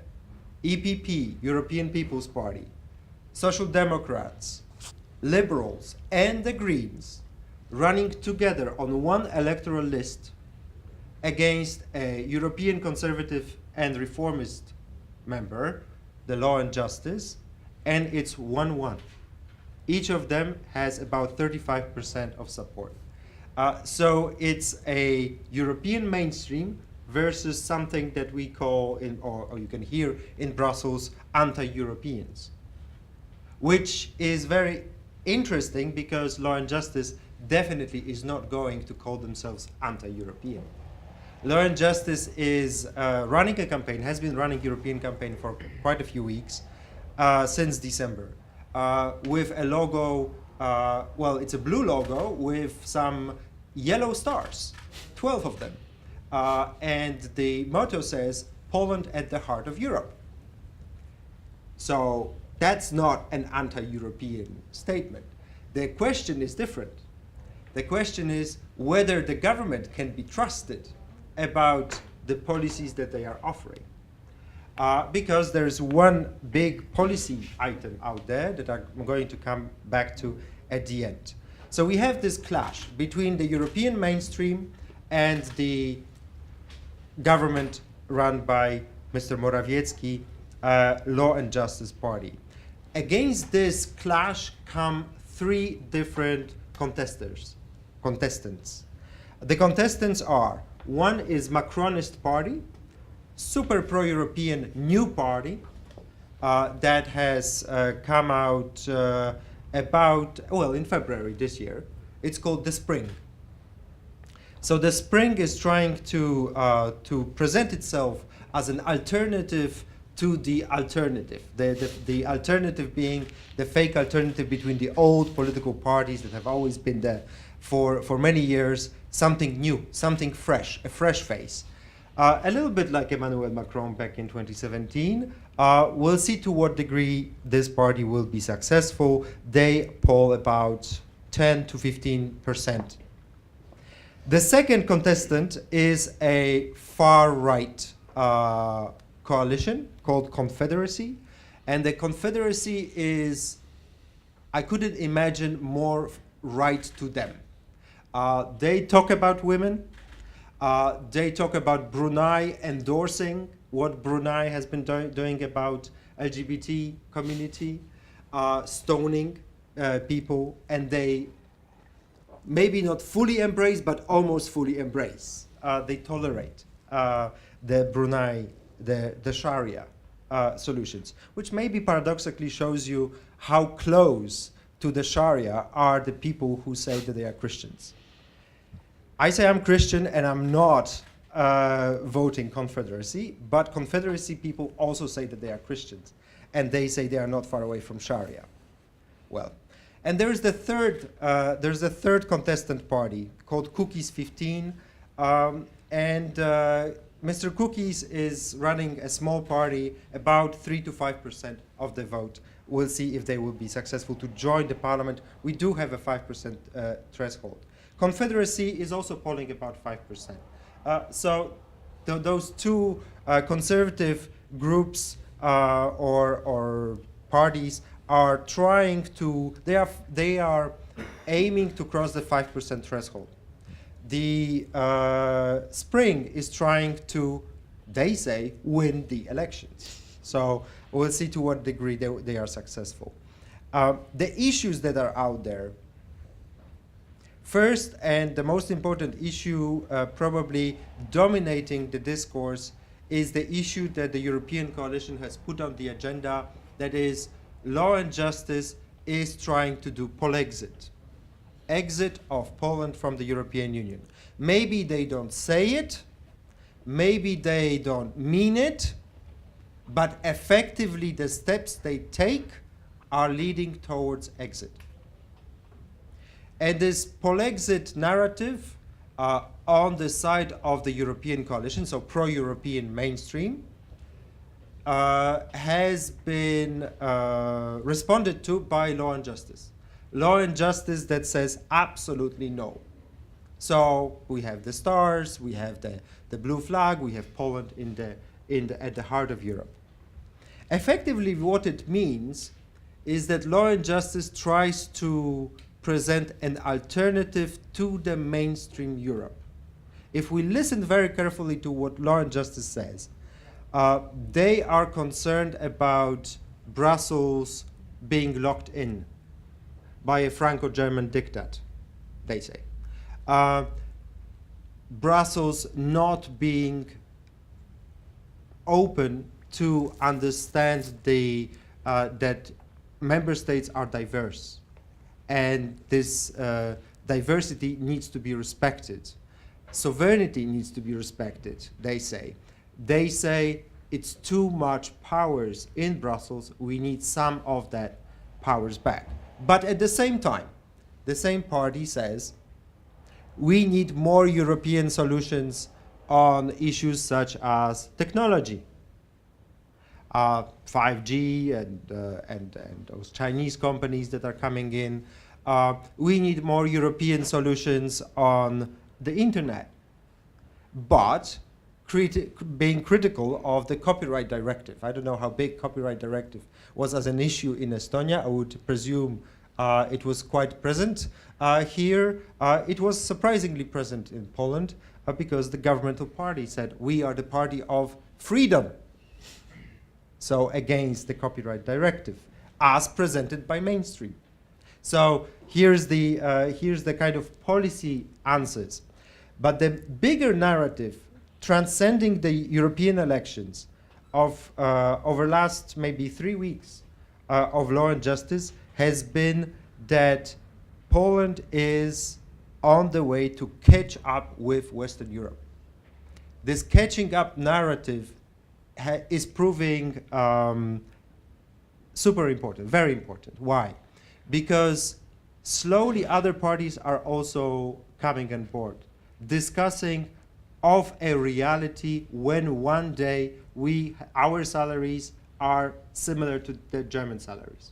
EPP, European People's Party, Social Democrats, liberals and the Greens running together on one electoral list against a European conservative and reformist member, the Law and Justice, and it's 1-1. Each of them has about 35% of support. So it's a European mainstream versus something that we call, or you can hear in Brussels, anti-Europeans, which is very interesting because Law and Justice definitely is not going to call themselves anti-European. Law and Justice is running a campaign, has been running European campaign for quite a few weeks, since December, with a logo, well, it's a blue logo with some yellow stars, 12 of them. And the motto says, Poland at the heart of Europe. So that's not an anti-European statement. The question is different. The question is whether the government can be trusted about the policies that they are offering. Because there's one big policy item out there that I'm going to come back to at the end. So we have this clash between the European mainstream and the government run by Mr. Morawiecki, Law and Justice Party. Against this clash come three different contestants. The contestants are, one is Macronist party, super pro-European new party that has come out in February this year. It's called The Spring. So The Spring is trying to present itself as an alternative to the alternative. The alternative being the fake alternative between the old political parties that have always been there for many years, something new, something fresh, a fresh face. A little bit like Emmanuel Macron back in 2017. We'll see to what degree this party will be successful. They poll about 10 to 15%. The second contestant is a far-right coalition called Confederacy. And the Confederacy is, I couldn't imagine more right to them. They talk about women. They talk about Brunei endorsing what Brunei has been doing about LGBT community, stoning people, and they maybe not fully embrace, but almost fully embrace. They tolerate the Brunei, the Sharia solutions, which maybe paradoxically shows you how close to the Sharia are the people who say that they are Christians. I say I'm Christian and I'm not voting Confederacy, but Confederacy people also say that they are Christians, and they say they are not far away from Sharia. Well, and there's the third contestant party called Cookies 15, and Mr. Cookies is running a small party, about 3 to 5% of the vote. We'll see if they will be successful to join the parliament. We do have a 5% threshold. Confederacy is also polling about 5%. So those two conservative groups or parties are trying to, they are aiming to cross the 5% threshold. The Spring is trying to, they say, win the elections. So we'll see to what degree they are successful. The issues that are out there, first and the most important issue probably dominating the discourse is the issue that the European coalition has put on the agenda, that is, Law and Justice is trying to do Polexit. Exit of Poland from the European Union. Maybe they don't say it, maybe they don't mean it, but effectively the steps they take are leading towards exit. And this Polexit narrative on the side of the European coalition, so pro-European mainstream, has been responded to by Law and Justice. Law and Justice that says absolutely no. So we have the stars, we have the blue flag, we have Poland at the heart of Europe. Effectively, what it means is that Law and Justice tries to present an alternative to the mainstream Europe. If we listen very carefully to what Law and Justice says, they are concerned about Brussels being locked in by a Franco-German diktat, they say. Brussels not being open to understand that member states are diverse, and this diversity needs to be respected. Sovereignty needs to be respected, they say. They say it's too much powers in Brussels, we need some of that powers back. But at the same time, the same party says we need more European solutions on issues such as technology. 5G and those Chinese companies that are coming in. We need more European solutions on the internet, but being critical of the copyright directive. I don't know how big copyright directive was as an issue in Estonia. I would presume it was quite present here. It was surprisingly present in Poland because the governmental party said, we are the party of freedom. So against the copyright directive, as presented by mainstream. So here's the kind of policy answers. But the bigger narrative, transcending the European elections of over last maybe 3 weeks of Law and Justice, has been that Poland is on the way to catch up with Western Europe. This catching up narrative is proving super important, very important. Why? Because slowly other parties are also coming on board, discussing of a reality when one day our salaries are similar to the German salaries.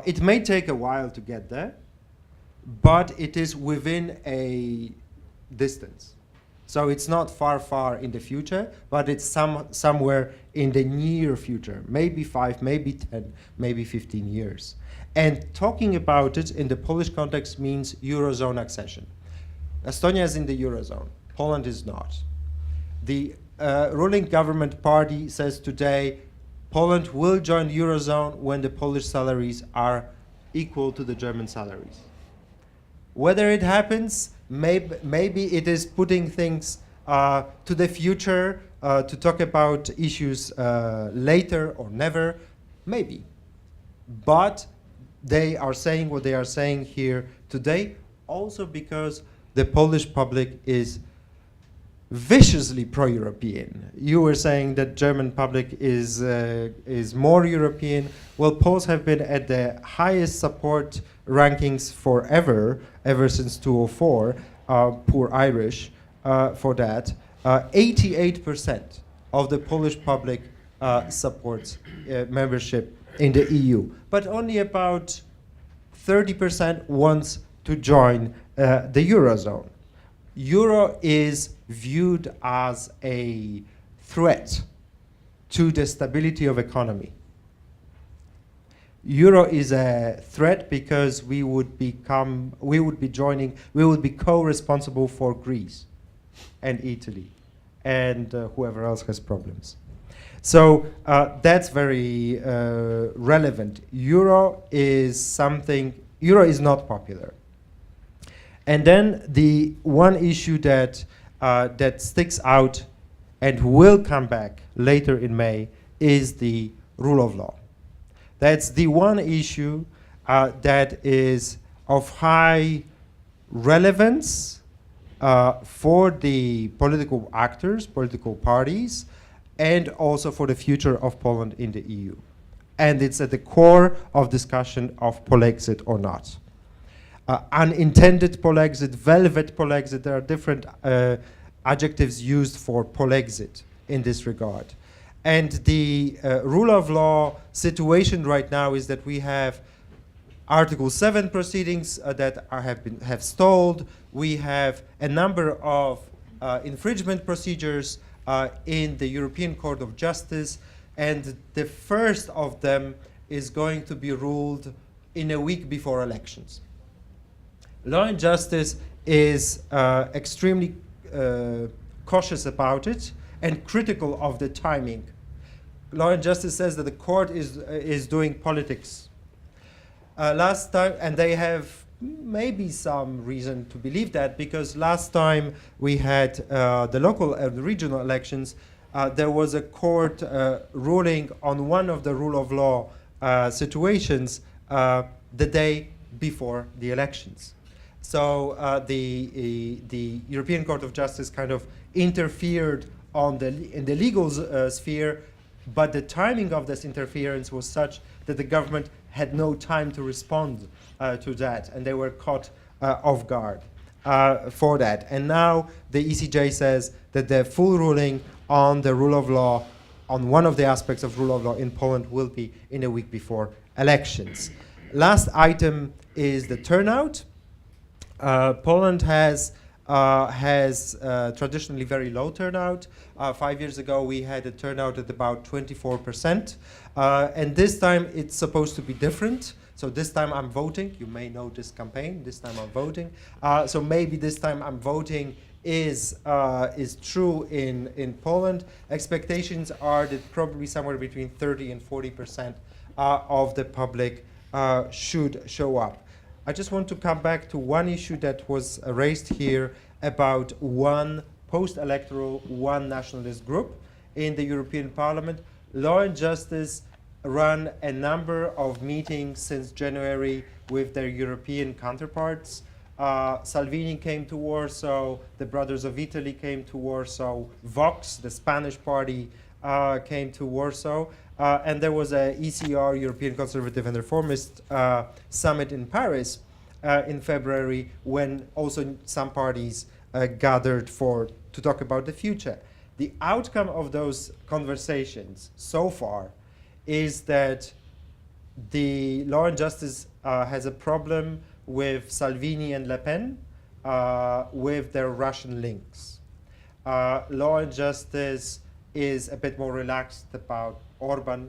It may take a while to get there, but it is within a distance. So it's not far in the future, but it's somewhere in the near future, maybe 5, maybe 10, maybe 15 years. And talking about it in the Polish context means Eurozone accession. Estonia is in the Eurozone, Poland is not. The ruling government party says today, Poland will join the Eurozone when the Polish salaries are equal to the German salaries. Whether it happens, maybe it is putting things to the future to talk about issues later or never, maybe. But they are saying what they are saying here today, also because the Polish public is viciously pro-European. You were saying that German public is more European. Well, Poles have been at the highest support rankings forever, ever since 2004. Poor Irish for that. 88% of the Polish public supports membership in the EU, but only about 30% wants to join the Eurozone. Euro is viewed as a threat to the stability of economy. Euro is a threat because we would be co-responsible for Greece and Italy and whoever else has problems. So that's very relevant. Euro is not popular. And then the one issue that sticks out and will come back later in May is the rule of law. That's the one issue that is of high relevance for the political actors, political parties, and also for the future of Poland in the EU. And it's at the core of discussion of Polexit or not. Unintended Polexit, velvet Polexit, there are different adjectives used for Polexit in this regard. And the rule of law situation right now is that we have Article 7 proceedings that have stalled. We have a number of infringement procedures in the European Court of Justice, and the first of them is going to be ruled in a week before elections. Law and Justice is extremely cautious about it and critical of the timing. Law and Justice says that the court is doing politics. Last time, and they have maybe some reason to believe that, because last time we had the local and regional elections, there was a court ruling on one of the rule of law situations the day before the elections. So the European Court of Justice kind of interfered in the legal sphere, but the timing of this interference was such that the government had no time to respond to that, and they were caught off guard for that. And now the ECJ says that the full ruling on the rule of law, on one of the aspects of rule of law in Poland, will be in a week before elections. Last item is the turnout. Poland has traditionally very low turnout. 5 years ago, we had a turnout at about 24%. And this time, it's supposed to be different. So this time I'm voting. You may know this campaign. This time I'm voting. So maybe this time I'm voting is true in Poland. Expectations are that probably somewhere between 30 and 40% of the public should show up. I just want to come back to one issue that was raised here about one post-electoral, one nationalist group in the European Parliament. Law and Justice run a number of meetings since January with their European counterparts. Salvini came to Warsaw, the Brothers of Italy came to Warsaw, Vox, the Spanish party, came to Warsaw, and there was a ECR, European Conservative and Reformist summit in Paris in February, when also some parties gathered to talk about the future. The outcome of those conversations so far is that the Law and Justice has a problem with Salvini and Le Pen with their Russian links. Law and Justice is a bit more relaxed about Orban,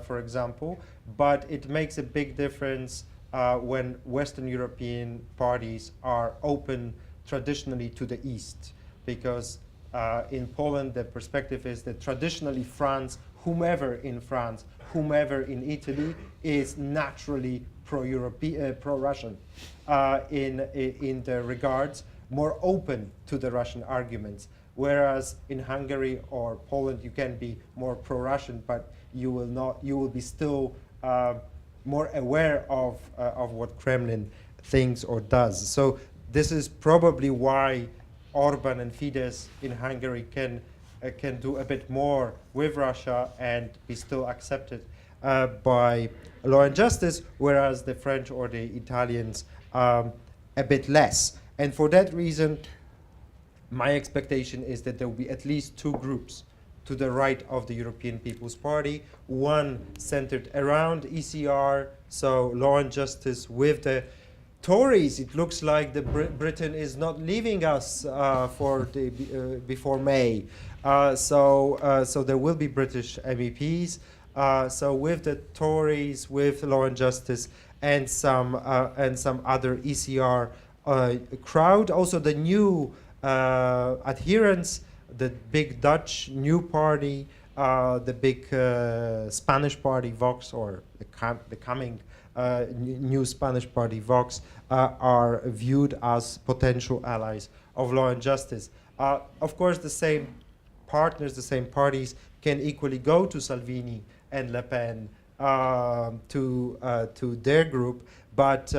for example, but it makes a big difference when Western European parties are open traditionally to the East, because in Poland the perspective is that traditionally France, whomever in France, whomever in Italy, is naturally pro-European, pro-Russian in the regards, more open to the Russian arguments. Whereas in Hungary or Poland, you can be more pro-Russian, but you will be still more aware of what Kremlin thinks or does. So this is probably why Orban and Fidesz in Hungary can do a bit more with Russia and be still accepted by Law and Justice, whereas the French or the Italians a bit less. And for that reason, my expectation is that there will be at least two groups to the right of the European People's Party, one centered around ECR, so Law and Justice with the Tories. It looks like Britain is not leaving us before May. So there will be British MEPs. So with the Tories, with Law and Justice, and some other ECR crowd. Also the new adherents, the big Dutch new party, the big Spanish party Vox, or the coming new Spanish party Vox, are viewed as potential allies of Law and Justice. Of course, the same partners, the same parties can equally go to Salvini and Le Pen to their group, but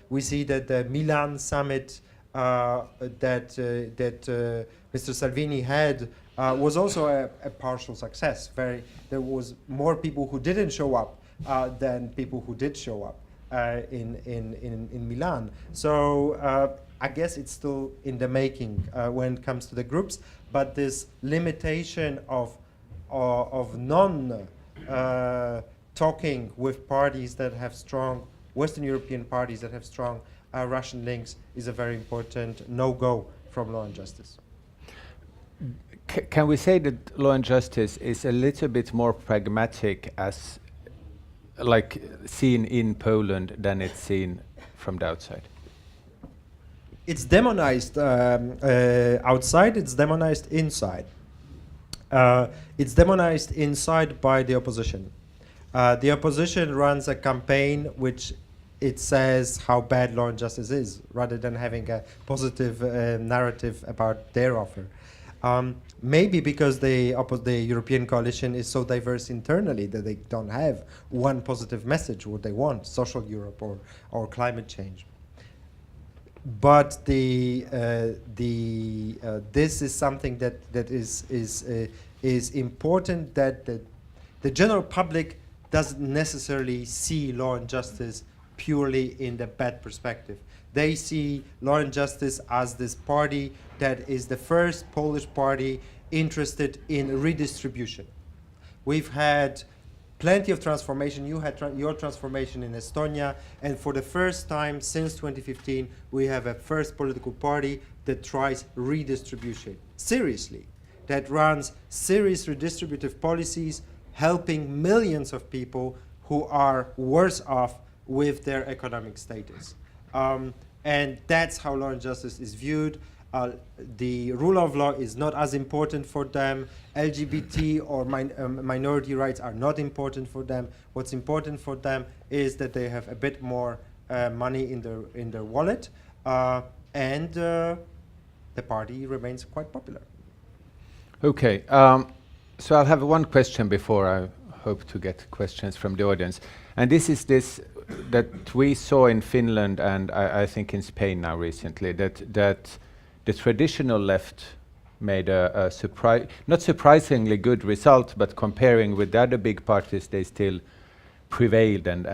we see that the Milan summit that Mr. Salvini had was also a partial success. There was more people who didn't show up than people who did show up in Milan. So I guess it's still in the making when it comes to the groups, but this limitation of talking with parties that have strong Western European parties that have strong Russian links is a very important no-go from Law and Justice. Can we say that Law and Justice is a little bit more pragmatic as like seen in Poland than it's seen from the outside? It's demonized outside, it's demonized inside. It's demonized inside by the opposition. The opposition runs a campaign which it says how bad law and justice is, rather than having a positive narrative about their offer. Maybe because the European coalition is so diverse internally that they don't have one positive message, what they want, social Europe or climate change. But this is something that is important, that the general public doesn't necessarily see law and justice purely in the bad perspective. They see Law and Justice as this party that is the first Polish party interested in redistribution. We've had plenty of transformation. You had your transformation in Estonia, and for the first time since 2015, we have a first political party that tries redistribution seriously, that runs serious redistributive policies, helping millions of people who are worse off with their economic status. And that's how law and justice is viewed. The rule of law is not as important for them. LGBT or minority rights are not important for them. What's important for them is that they have a bit more money in their wallet, and the party remains quite popular. Okay, so I'll have one question before I hope to get questions from the audience. And this is this that we saw in Finland and I think in Spain now recently, that the traditional left made a not surprisingly good result, but comparing with the other big parties, they still prevailed, and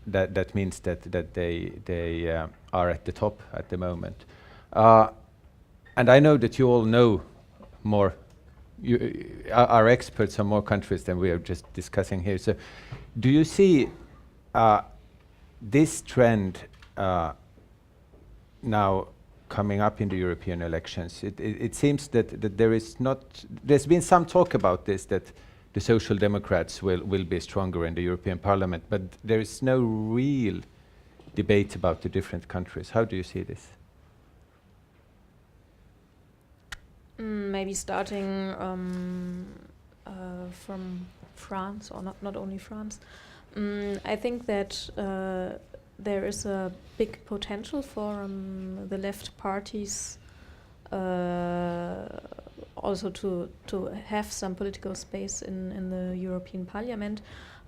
that means that they are at the top at the moment. And I know that you all know more, you are experts on more countries than we are just discussing here. So do you see this trend now coming up in the European elections? It seems that there's been some talk about this, that the Social Democrats will be stronger in the European Parliament, but there is no real debate about the different countries. How do you see this? Maybe starting from France, or not only France. I think that there is a big potential for the left parties also to have some political space in the European Parliament,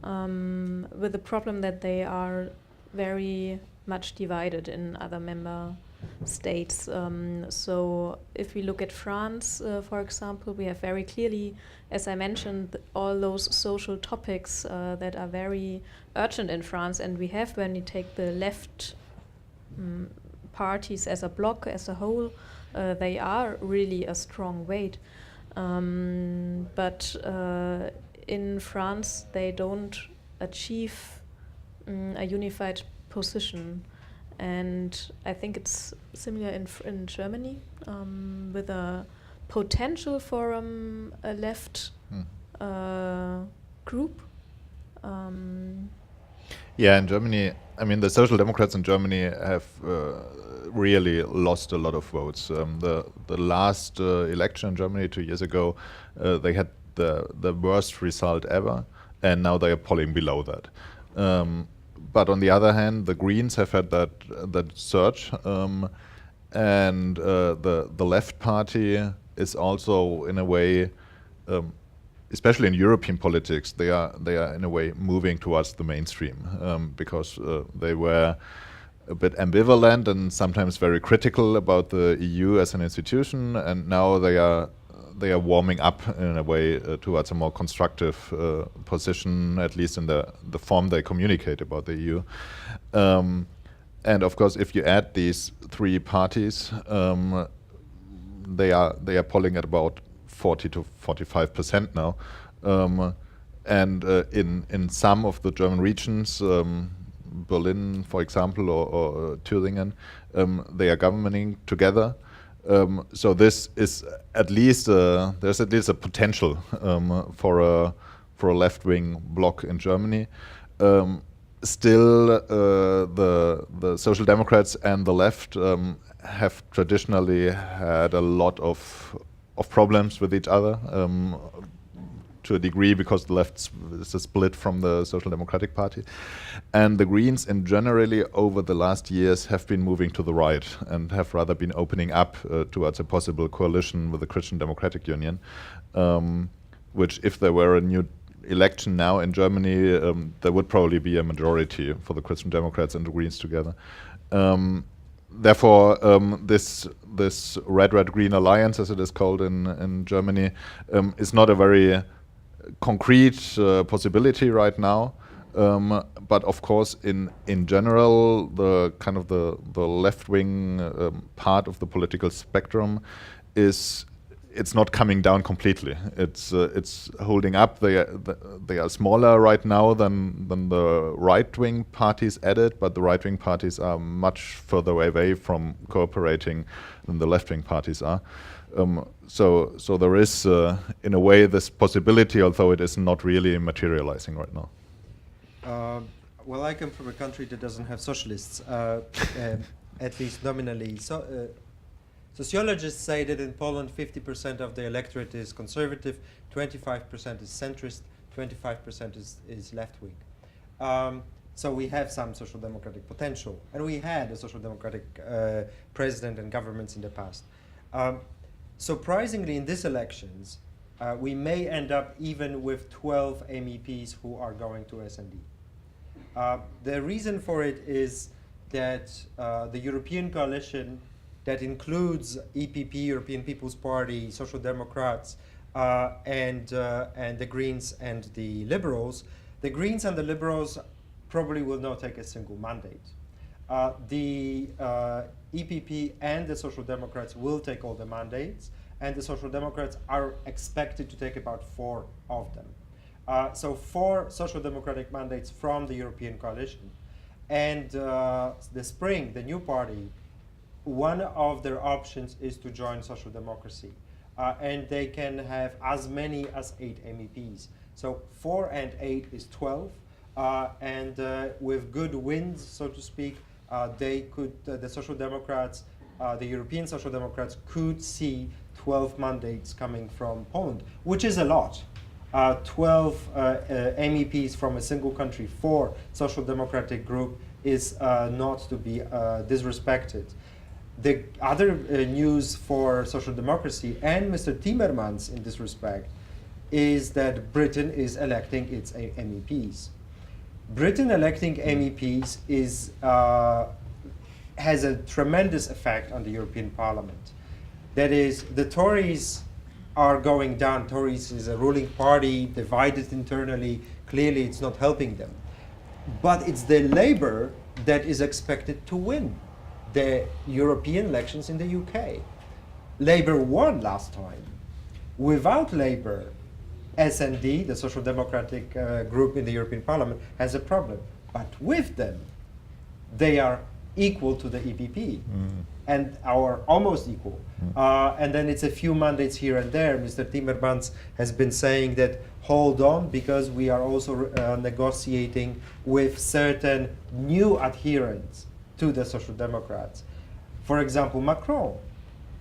with the problem that they are very much divided in other member states. So if we look at France, for example, we have very clearly, as I mentioned, all those social topics that are very urgent in France, and we have, when you take the left parties as a bloc, as a whole, they are really a strong weight. But in France, they don't achieve a unified position. And I think it's similar in Germany, with a potential for a left group. Yeah, in Germany, I mean, the Social Democrats in Germany have really lost a lot of votes. The last election in Germany 2 years ago, they had the worst result ever, and now they are polling below that. But on the other hand, the Greens have had that surge, and the left party is also, in a way, especially in European politics, they are in a way moving towards the mainstream, because they were a bit ambivalent and sometimes very critical about the EU as an institution, and now they are warming up in a way towards a more constructive position, at least in the form they communicate about the EU. And of course, if you add these three parties, they are polling at about 40 to 45% now. And in some of the German regions, Berlin, for example, or Thüringen, they are governing together. So this is at least there's at least a potential for a left-wing bloc in Germany. still the Social Democrats and the left have traditionally had a lot of problems with each other, to a degree, because the left is a split from the Social Democratic Party. And the Greens in generally over the last years have been moving to the right and have rather been opening up towards a possible coalition with the Christian Democratic Union, which, if there were a new election now in Germany, there would probably be a majority for the Christian Democrats and the Greens together. Therefore, this red-red-green alliance, as it is called in Germany, is not a very concrete possibility right now. But of course, in general, the kind of the left-wing part of the political spectrum it's not coming down completely. It's holding up. They are smaller right now than the right-wing parties added, but the right-wing parties are much further away from cooperating than the left-wing parties are. So there is, in a way, this possibility, although it is not really materializing right now. Well, I come from a country that doesn't have socialists, at least nominally. Sociologists say that in Poland 50% of the electorate is conservative, 25% is centrist, 25% is left-wing. So we have some social democratic potential, and we had a social democratic president and governments in the past. Surprisingly, in these elections, we may end up even with 12 MEPs who are going to SND. The reason for it is that the European coalition that includes EPP, European People's Party, Social Democrats, and the Greens and the Liberals. The Greens and the Liberals probably will not take a single mandate. The EPP and the Social Democrats will take all the mandates, and the Social Democrats are expected to take about 4 of them. So 4 Social Democratic mandates from the European coalition. And the Spring, the new party, one of their options is to join Social Democracy. And they can have as many as 8 MEPs. So 4 and 8 is 12. And with good wins, so to speak, they could, the Social Democrats, the European Social Democrats could see 12 mandates coming from Poland, which is a lot. 12 MEPs from a single country for Social Democratic group is not to be disrespected. The other news for Social Democracy and Mr. Timmermans in this respect is that Britain is electing its MEPs. Britain electing MEPs is, has a tremendous effect on the European Parliament. That is, the Tories are going down. Tories is a ruling party, divided internally. Clearly, it's not helping them. But it's the Labour that is expected to win the European elections in the UK. Labour won last time. Without Labour, SND, the Social Democratic group in the European Parliament, has a problem. But with them, they are equal to the EPP, and are almost equal. And then it's a few mandates here and there. Mr. Timmermans has been saying that, hold on, because we are also negotiating with certain new adherents to the Social Democrats. For example, Macron.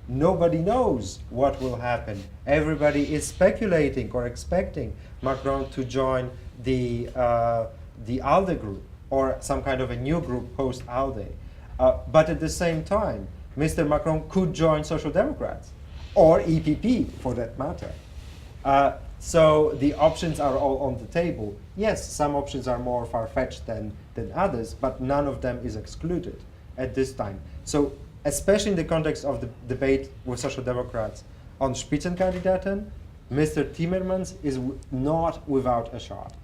Nobody knows what will happen. Everybody is speculating or expecting Macron to join the ALDE group or some kind of a new group post-ALDE. But at the same time, Mr. Macron could join Social Democrats or EPP for that matter. So the options are all on the table. Yes, some options are more far-fetched than others, but none of them is excluded at this time. So especially in the context of the debate with Social Democrats on Spitzenkandidaten, Mr. Timmermans is not without a shot.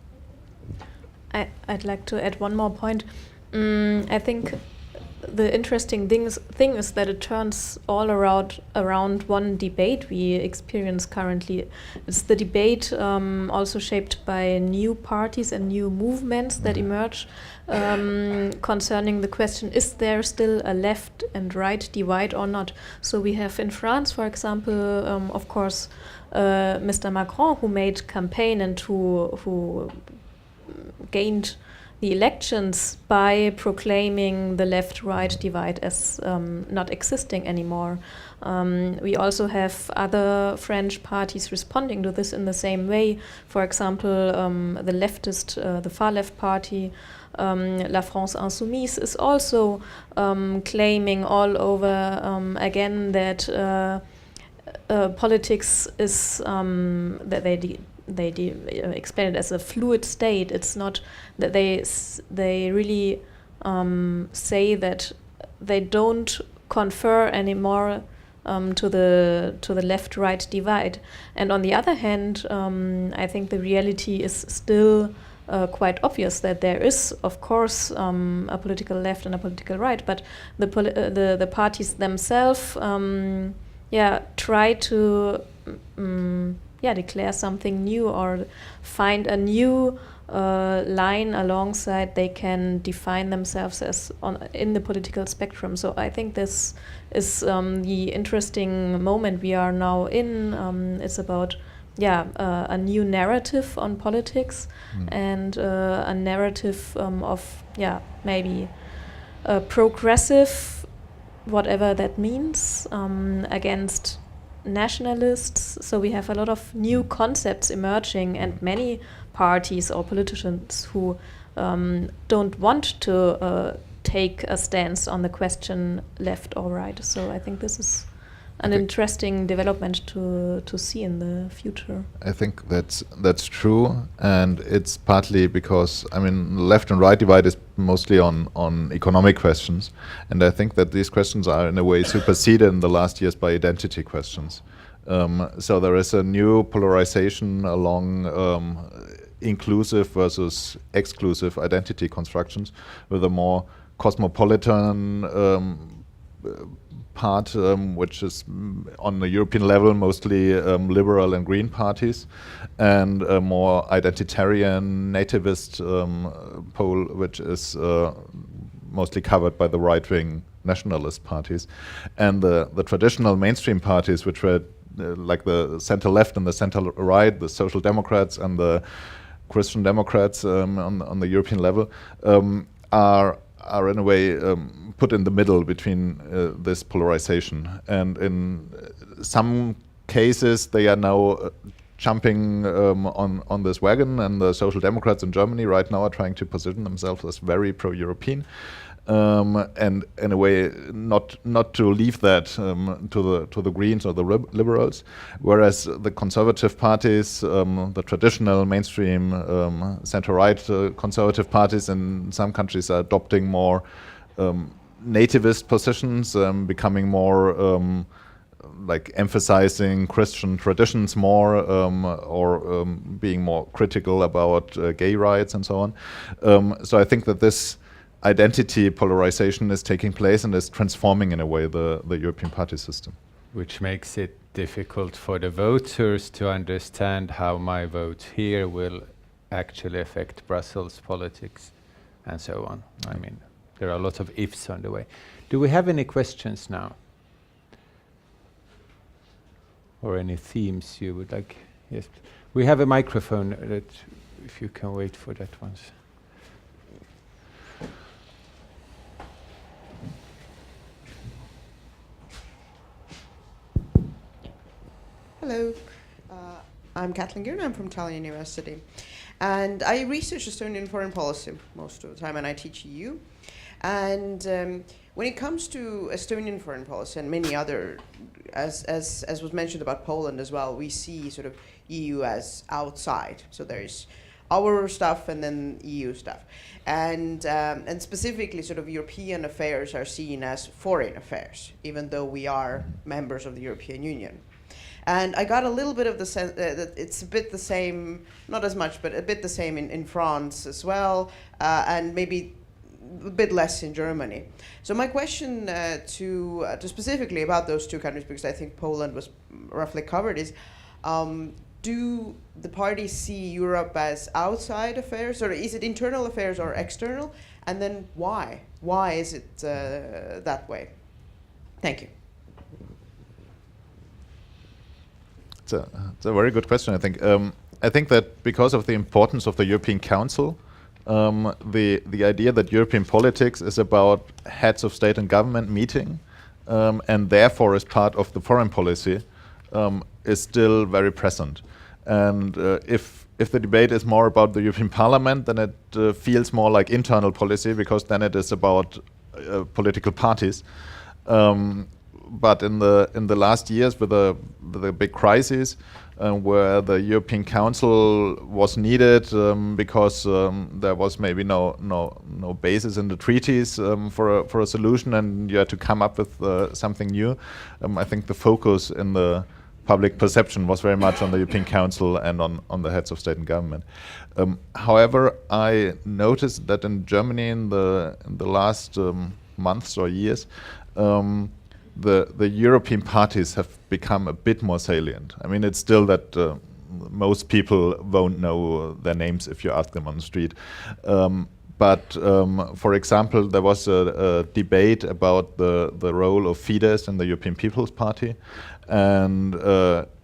I'd like to add one more point. I think the interesting thing is that it turns all around one debate we experience currently. It's the debate also shaped by new parties and new movements that emerge concerning the question, is there still a left and right divide or not? So we have in France, for example, of course, Mr. Macron, who made campaign and who gained the elections by proclaiming the left-right divide as not existing anymore. We also have other French parties responding to this in the same way. For example, the leftist, the far-left party, La France Insoumise, is also claiming all over again that politics is that they explain it as a fluid state. It's not that they really say that they don't confer anymore to the left-right divide. And on the other hand, I think the reality is still quite obvious that there is, of course, a political left and a political right, but the parties themselves, try to declare something new or find a new line alongside they can define themselves as in the political spectrum. So I think this is the interesting moment we are now in. It's about a new narrative on politics and a narrative of maybe progressive, whatever that means, against nationalists. So we have a lot of new concepts emerging, and many parties or politicians who don't want to take a stance on the question left or right. So I think this is an interesting development to see in the future. I think that's true, and it's partly because left and right divide is mostly on economic questions, and I think that these questions are in a way superseded in the last years by identity questions. So there is a new polarization along inclusive versus exclusive identity constructions, with a more cosmopolitan part, which is on the European level mostly liberal and green parties, and a more identitarian nativist pole, which is mostly covered by the right-wing nationalist parties. And the traditional mainstream parties, which were like the center-left and the center-right, the Social Democrats and the Christian Democrats on the European level, are in a way put in the middle between this polarization. And in some cases, they are now jumping on this wagon, and the Social Democrats in Germany right now are trying to position themselves as very pro-European. And in a way, not to leave that to the Greens or the liberals, whereas the conservative parties, the traditional mainstream center-right conservative parties in some countries are adopting more nativist positions, becoming more like emphasizing Christian traditions more, or being more critical about gay rights and so on. So I think that this identity polarization is taking place and is transforming in a way the European party system. Which makes it difficult for the voters to understand how my vote here will actually affect Brussels politics and so on. I mean, there are a lot of ifs on the way. Do we have any questions now? Or any themes you would like? Yes. We have a microphone that, if you can wait for that once. Hello, I'm Kathleen Girn. I'm from Tallinn University, and I research Estonian foreign policy most of the time, and I teach EU. And when it comes to Estonian foreign policy and many other, as was mentioned about Poland as well, we see sort of EU as outside. So there is our stuff and then EU stuff, and specifically sort of European affairs are seen as foreign affairs, even though we are members of the European Union. And I got a little bit of the sense that it's a bit the same, not as much, but a bit the same in France as well, and maybe a bit less in Germany. So my question to specifically about those two countries, because I think Poland was roughly covered, is do the parties see Europe as outside affairs, or is it internal affairs or external? And then why? Why is it that way? Thank you. It's a very good question, I think. I think that because of the importance of the European Council, the idea that European politics is about heads of state and government meeting, and therefore is part of the foreign policy, is still very present. And if the debate is more about the European Parliament, then it feels more like internal policy, because then it is about political parties. But in the last years, with the big crisis, where the European Council was needed because there was maybe no basis in the treaties for a solution, and you had to come up with something new. I think the focus in the public perception was very much on the European Council and on the heads of state and government. However, I noticed that in Germany in the last months or years, the European parties have become a bit more salient. I mean, it's still that most people won't know their names if you ask them on the street. But for example, there was a debate about the role of Fidesz in the European People's Party. And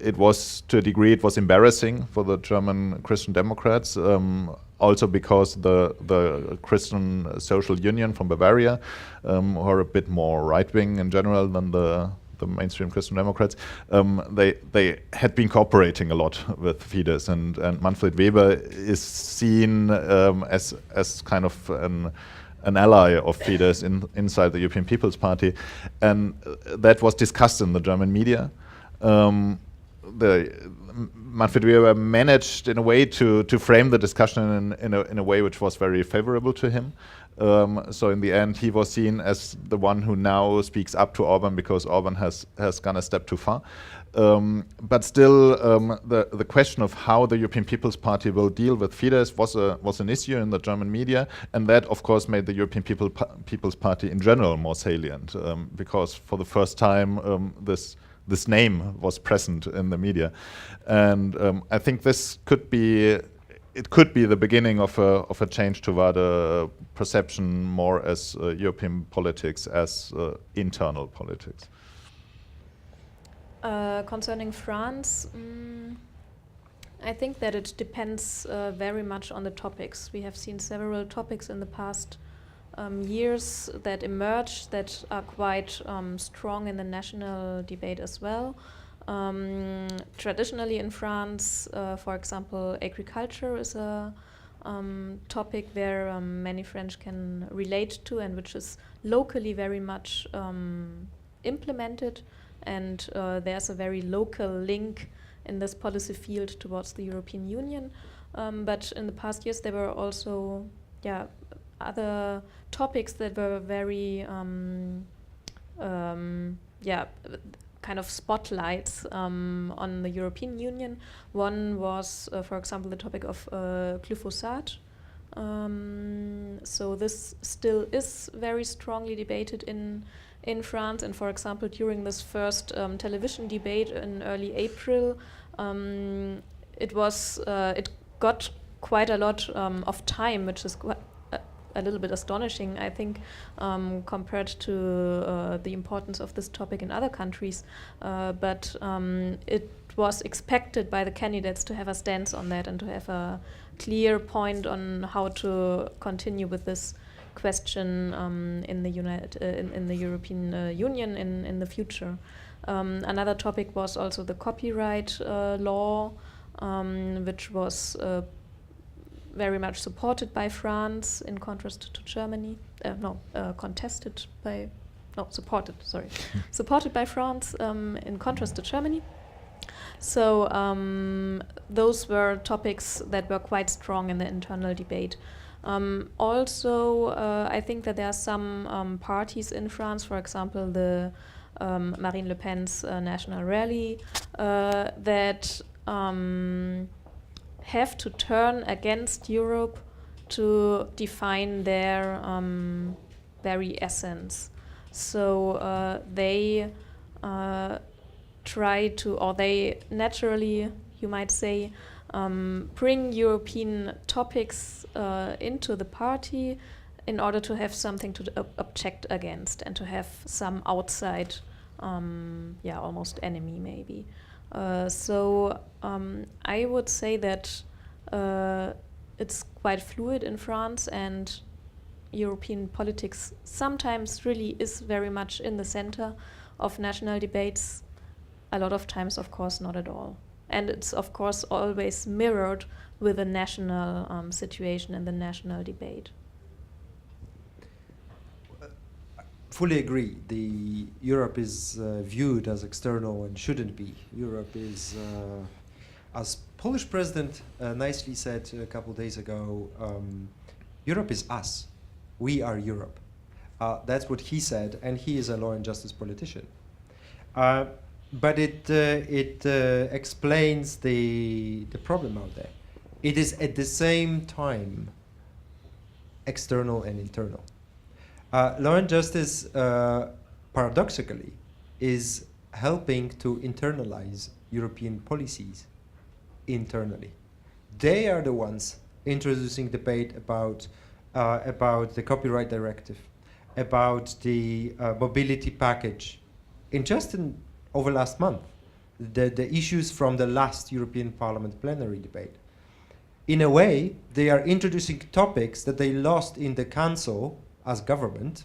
it was, to a degree, it was embarrassing for the German Christian Democrats, also because the Christian Social Union from Bavaria, who are a bit more right-wing in general than the mainstream Christian Democrats, they had been cooperating a lot with Fidesz, and Manfred Weber is seen as kind of an ally of Fidesz inside the European People's Party, and that was discussed in the German media. Manfred Weber managed, in a way, to frame the discussion in a way which was very favorable to him. So in the end, he was seen as the one who now speaks up to Orban, because Orban has gone a step too far. But still, the question of how the European People's Party will deal with Fidesz was an issue in the German media, and that, of course, made the European People's Party in general more salient, because for the first time this name was present in the media, and I think this could be the beginning of a change toward a perception more as European politics as internal politics. Concerning France, I think that it depends very much on the topics. We have seen several topics in the past years that emerge that are quite strong in the national debate as well. Traditionally in France, for example, agriculture is a topic where many French can relate to, and which is locally very much implemented. And there's a very local link in this policy field towards the European Union. But in the past years, there were also other topics that were very kind of spotlights on the European Union. One was, for example, the topic of glyphosate. So this still is very strongly debated in France, and for example, during this first television debate in early April, it got quite a lot of time, which is a little bit astonishing, I think, compared to the importance of this topic in other countries. But it was expected by the candidates to have a stance on that and to have a clear point on how to continue with this question in the European Union in the future. Another topic was also the copyright law, which was very much supported by France in contrast to Germany. Supported by France in contrast to Germany. So those were topics that were quite strong in the internal debate. Also, I think that there are some parties in France, for example, the Marine Le Pen's National Rally, that have to turn against Europe to define their very essence. So they try to, or they naturally, you might say, bring European topics into the party in order to have something to object against and to have some outside, almost enemy maybe. So I would say that it's quite fluid in France, and European politics sometimes really is very much in the center of national debates. A lot of times, of course, not at all. And it's, of course, always mirrored with the national situation and the national debate. Fully agree. The Europe is viewed as external and shouldn't be. Europe is, as Polish president nicely said a couple days ago, Europe is us. We are Europe. That's what he said, and he is a law and justice politician. But it explains the problem out there. It is at the same time external and internal. Law and justice, paradoxically, is helping to internalize European policies internally. They are the ones introducing debate about the copyright directive, about the mobility package. Over last month, the issues from the last European Parliament plenary debate. In a way, they are introducing topics that they lost in the Council as government,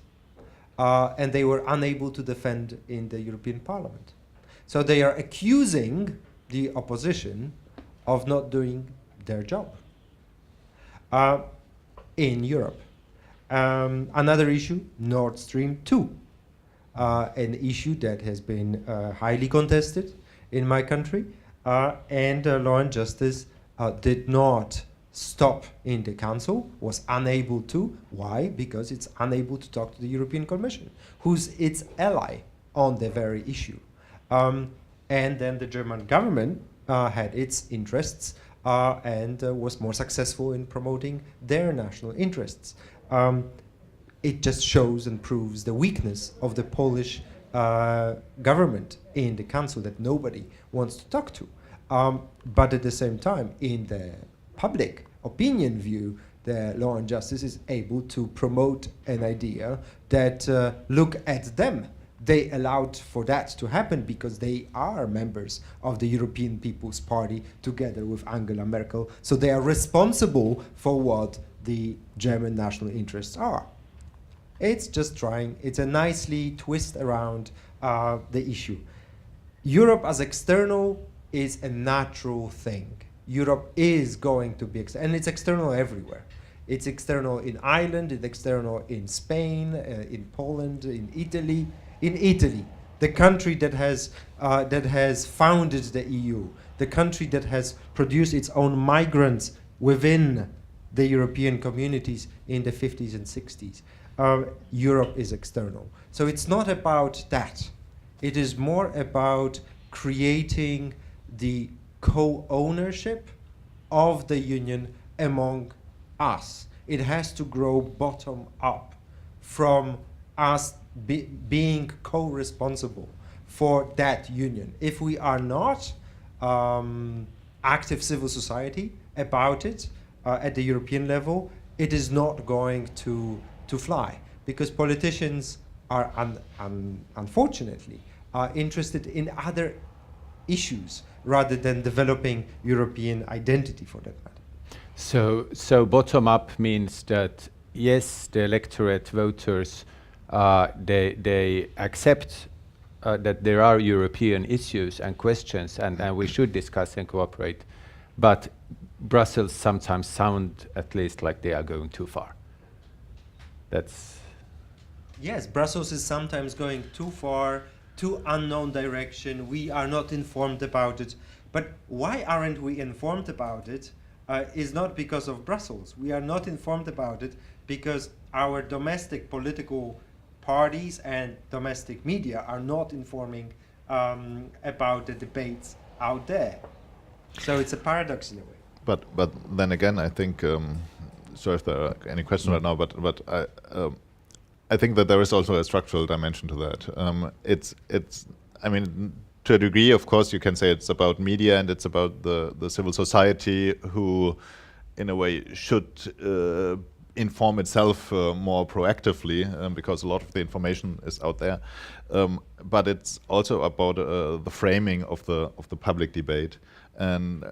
and they were unable to defend in the European Parliament. So they are accusing the opposition of not doing their job in Europe. Another issue, Nord Stream 2. An issue that has been highly contested in my country, and Law and Justice did not stop in the Council, was unable to. Why? Because it's unable to talk to the European Commission, who's its ally on the very issue. And then the German government had its interests and was more successful in promoting their national interests. It just shows and proves the weakness of the Polish government in the council that nobody wants to talk to. But at the same time, in the public opinion view, the Law and Justice is able to promote an idea that look at them. They allowed for that to happen because they are members of the European People's Party together with Angela Merkel. So they are responsible for what the German national interests are. It's just trying, it's a nicely twist around the issue. Europe as external is a natural thing. Europe is going to be, and it's external everywhere. It's external in Ireland, it's external in Spain, in Poland, in Italy. In Italy, the country that has founded the EU, the country that has produced its own migrants within the European communities in the 50s and 60s. Europe is external. So it's not about that. It is more about creating the co-ownership of the union among us. It has to grow bottom up from us being co-responsible for that union. If we are not active civil society about it at the European level, it is not going to fly, because politicians are unfortunately interested in other issues rather than developing European identity for that matter. So bottom up means that yes, the electorate voters they accept that there are European issues and questions, and we should discuss and cooperate, but Brussels sometimes sound at least like they are going too far. That's... Yes, Brussels is sometimes going too far, too unknown direction. We are not informed about it. But why aren't we informed about it is not because of Brussels. We are not informed about it because our domestic political parties and domestic media are not informing about the debates out there. So it's a paradox in a way. But then again, I think, sorry if there are any questions right now, but I think that there is also a structural dimension to that. It's I mean, to a degree, of course, you can say it's about media and it's about the civil society who, in a way, should inform itself more proactively, because a lot of the information is out there. But it's also about the framing of the public debate. And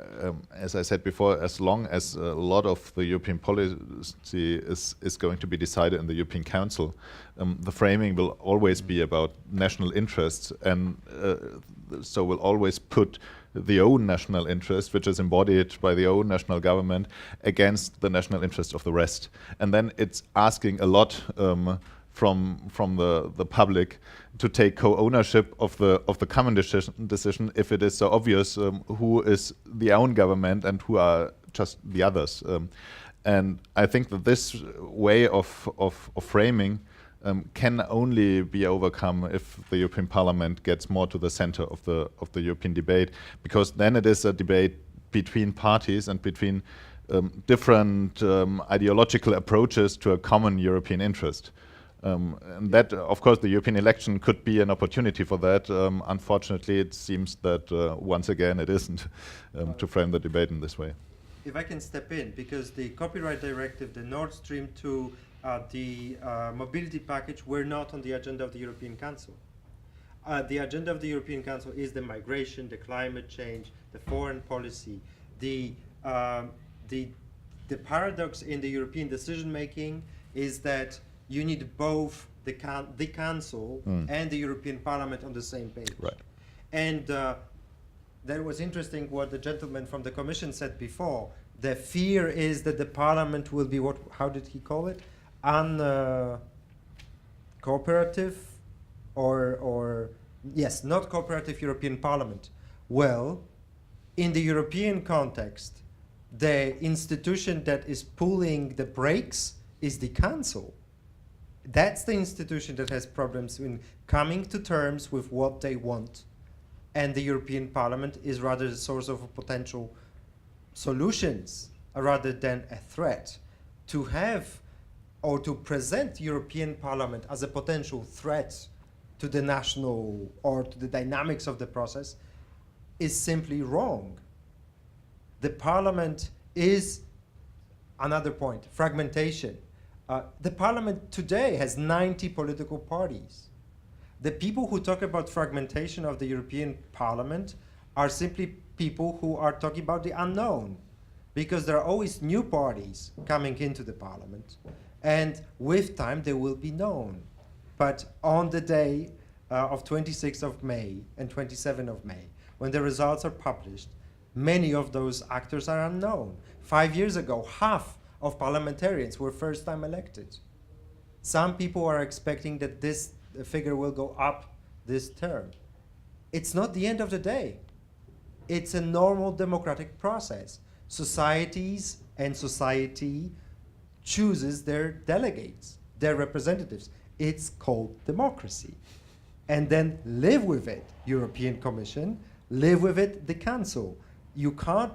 as I said before, as long as a lot of the European policy is going to be decided in the European Council, the framing will always be about national interests, and so will always put the own national interest, which is embodied by the own national government, against the national interest of the rest. And then it's asking a lot from the public to take co-ownership of the common decision if it is so obvious who is the own government and who are just the others. And I think that this way of framing can only be overcome if the European Parliament gets more to the center of the European debate, because then it is a debate between parties and between different ideological approaches to a common European interest. And that, of course, the European election could be an opportunity for that. Unfortunately, it seems that once again it isn't, to frame the debate in this way. If I can step in, because the copyright directive, the Nord Stream 2, the mobility package were not on the agenda of the European Council. The agenda of the European Council is the migration, the climate change, the foreign policy. The paradox in the European decision making is that you need both the Council and the European Parliament on the same page. Right. And that was interesting what the gentleman from the Commission said before. The fear is that the Parliament will be what, how did he call it? Cooperative or yes, not cooperative European Parliament. Well, in the European context, the institution that is pulling the brakes is the Council. That's the institution that has problems in coming to terms with what they want. And the European Parliament is rather the source of potential solutions rather than a threat. To have or to present European Parliament as a potential threat to the national or to the dynamics of the process is simply wrong. The Parliament is another point, fragmentation. The Parliament today has 90 political parties. The people who talk about fragmentation of the European Parliament are simply people who are talking about the unknown, because there are always new parties coming into the Parliament, and with time they will be known. But on the day of 26th of May and 27th of May, when the results are published, many of those actors are unknown. 5 years ago, half of parliamentarians were first time elected. Some people are expecting that this figure will go up this term. It's not the end of the day. It's a normal democratic process. Societies and society chooses their delegates, their representatives. It's called democracy. And then live with it, European Commission, live with it, the Council. You can't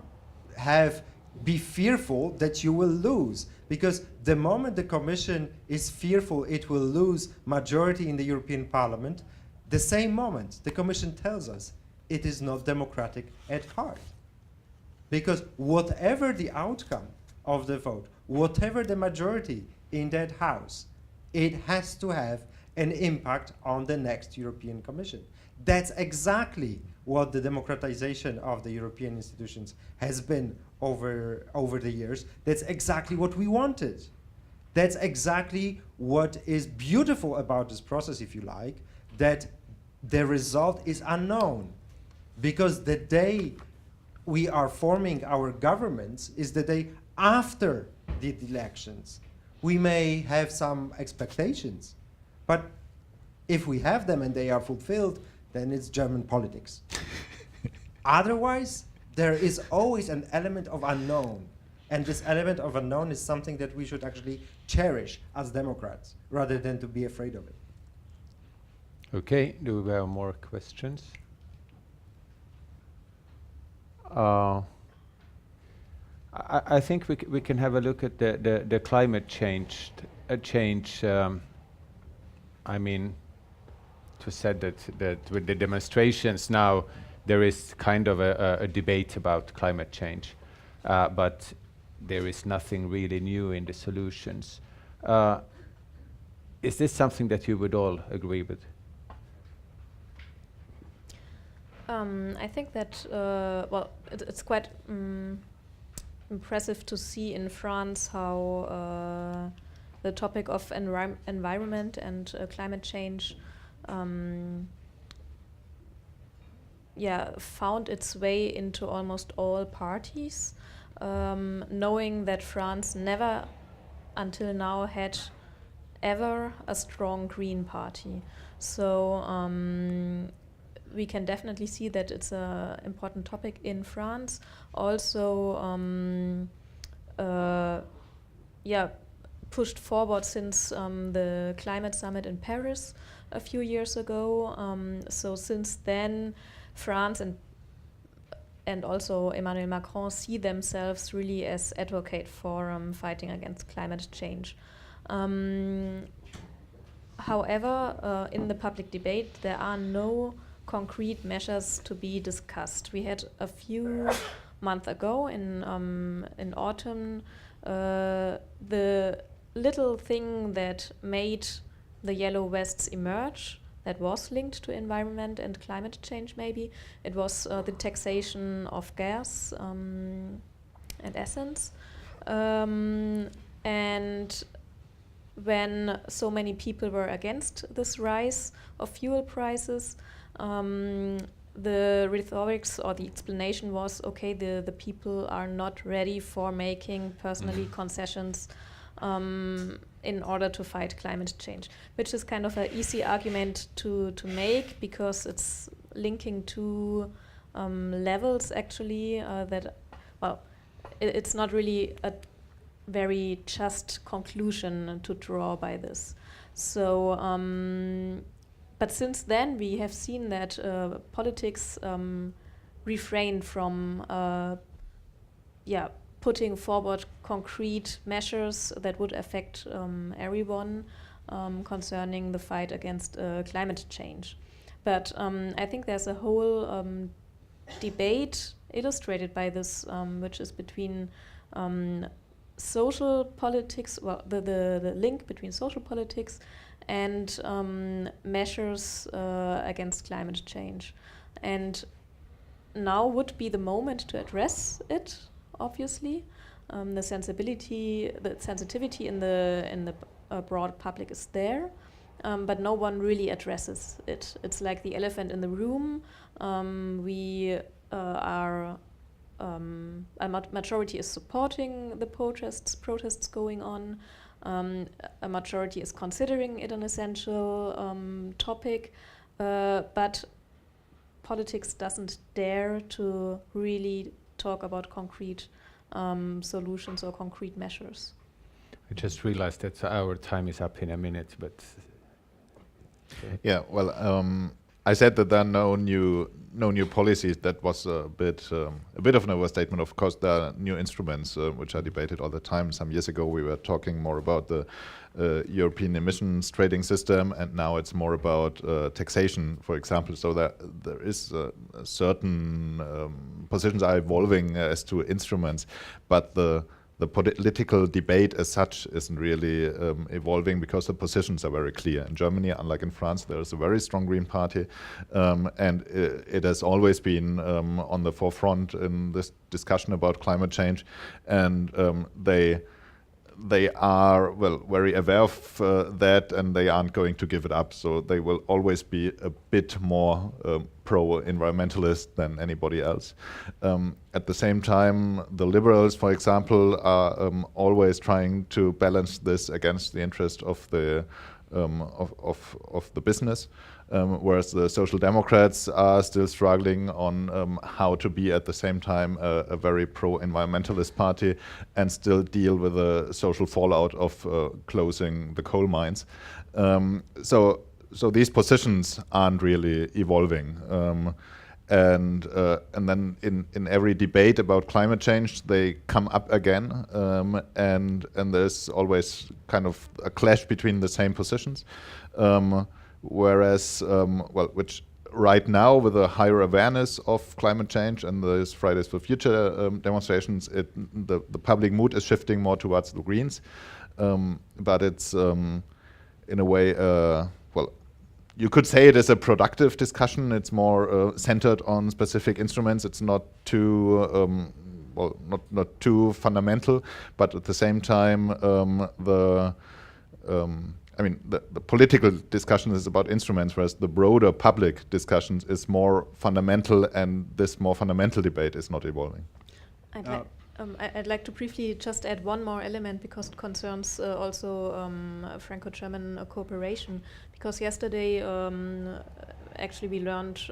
be fearful that you will lose, because the moment the Commission is fearful it will lose majority in the European Parliament, the same moment the Commission tells us it is not democratic at heart. Because whatever the outcome of the vote, whatever the majority in that house, it has to have an impact on the next European Commission. That's exactly what the democratization of the European institutions has been over the years. That's exactly what we wanted. That's exactly what is beautiful about this process, if you like, that the result is unknown. Because the day we are forming our governments is the day after the elections. We may have some expectations, but if we have them and they are fulfilled, then it's German politics. Otherwise, there is always an element of unknown. And this element of unknown is something that we should actually cherish as Democrats, rather than to be afraid of it. Okay, do we have more questions? I think we can have a look at the climate change. I mean, to said that with the demonstrations now, there is kind of a debate about climate change. But there is nothing really new in the solutions. Is this something that you would all agree with? I think that, it's quite impressive to see in France how the topic of environment and climate change found its way into almost all parties, knowing that France never until now had ever a strong Green Party. So we can definitely see that it's an important topic in France. Also, pushed forward since the climate summit in Paris a few years ago. So since then, France and also Emmanuel Macron see themselves really as advocate for fighting against climate change. However, in the public debate, there are no concrete measures to be discussed. We had a few months ago in autumn the little thing that made the yellow vests emerge that was linked to environment and climate change. Maybe it was the taxation of gas and essence, and when so many people were against this rise of fuel prices, the rhetorics or the explanation was, okay, the people are not ready for making personally concessions in order to fight climate change, which is kind of an easy argument to make because it's linking two levels actually it's not really a very just conclusion to draw by this. So, but since then we have seen that politics refrain from putting forward concrete measures that would affect everyone concerning the fight against climate change. But I think there's a whole debate illustrated by this, which is between social politics, the link between social politics and measures against climate change. And now would be the moment to address it, obviously. The sensitivity in the broad public is there, but no one really addresses it. It's like the elephant in the room. A majority is supporting the protests going on. A majority is considering it an essential topic, but politics doesn't dare to really talk about concrete solutions or concrete measures. I just realized that our time is up in a minute, but... Yeah, well, I said that there are no new policies. That was a bit of an overstatement. Of course, there are new instruments which are debated all the time. Some years ago, we were talking more about the European emissions trading system, and now it's more about taxation, for example. So there is certain positions are evolving as to instruments, but the political debate as such isn't really evolving because the positions are very clear. In Germany, unlike in France, there is a very strong Green Party, and it has always been on the forefront in this discussion about climate change, and they are, well, very aware of that, and they aren't going to give it up. So they will always be a bit more pro-environmentalist than anybody else. At the same time, the liberals, for example, are always trying to balance this against the interest of the business, whereas the Social Democrats are still struggling on how to be at the same time a very pro-environmentalist party and still deal with the social fallout of closing the coal mines. So these positions aren't really evolving. And then in every debate about climate change, they come up again, and there's always kind of a clash between the same positions, whereas, which right now, with a higher awareness of climate change and those Fridays for Future demonstrations, the public mood is shifting more towards the Greens. But it's, in a way, well, you could say it is a productive discussion. It's more centered on specific instruments. It's not too, well, not too fundamental, but at the same time, I mean, the political discussion is about instruments, whereas the broader public discussions is more fundamental, and this more fundamental debate is not evolving. I'd like to briefly just add one more element, because it concerns also Franco-German cooperation. Because yesterday, actually, we learned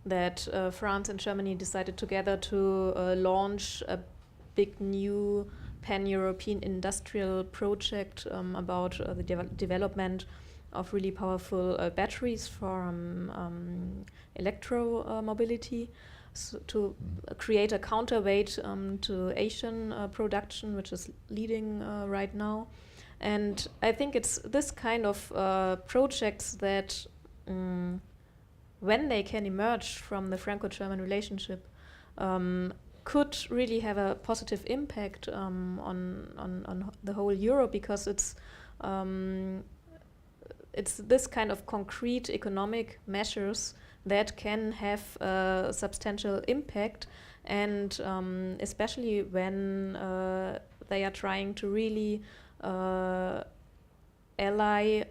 that France and Germany decided together to launch a big new pan-European industrial project about the development of really powerful batteries for electro-mobility, so to create a counterweight to Asian production, which is leading right now. And I think it's this kind of projects that, when they can emerge from the Franco-German relationship, could really have a positive impact on the whole Europe, because it's this kind of concrete economic measures that can have a substantial impact, and especially when they are trying to really ally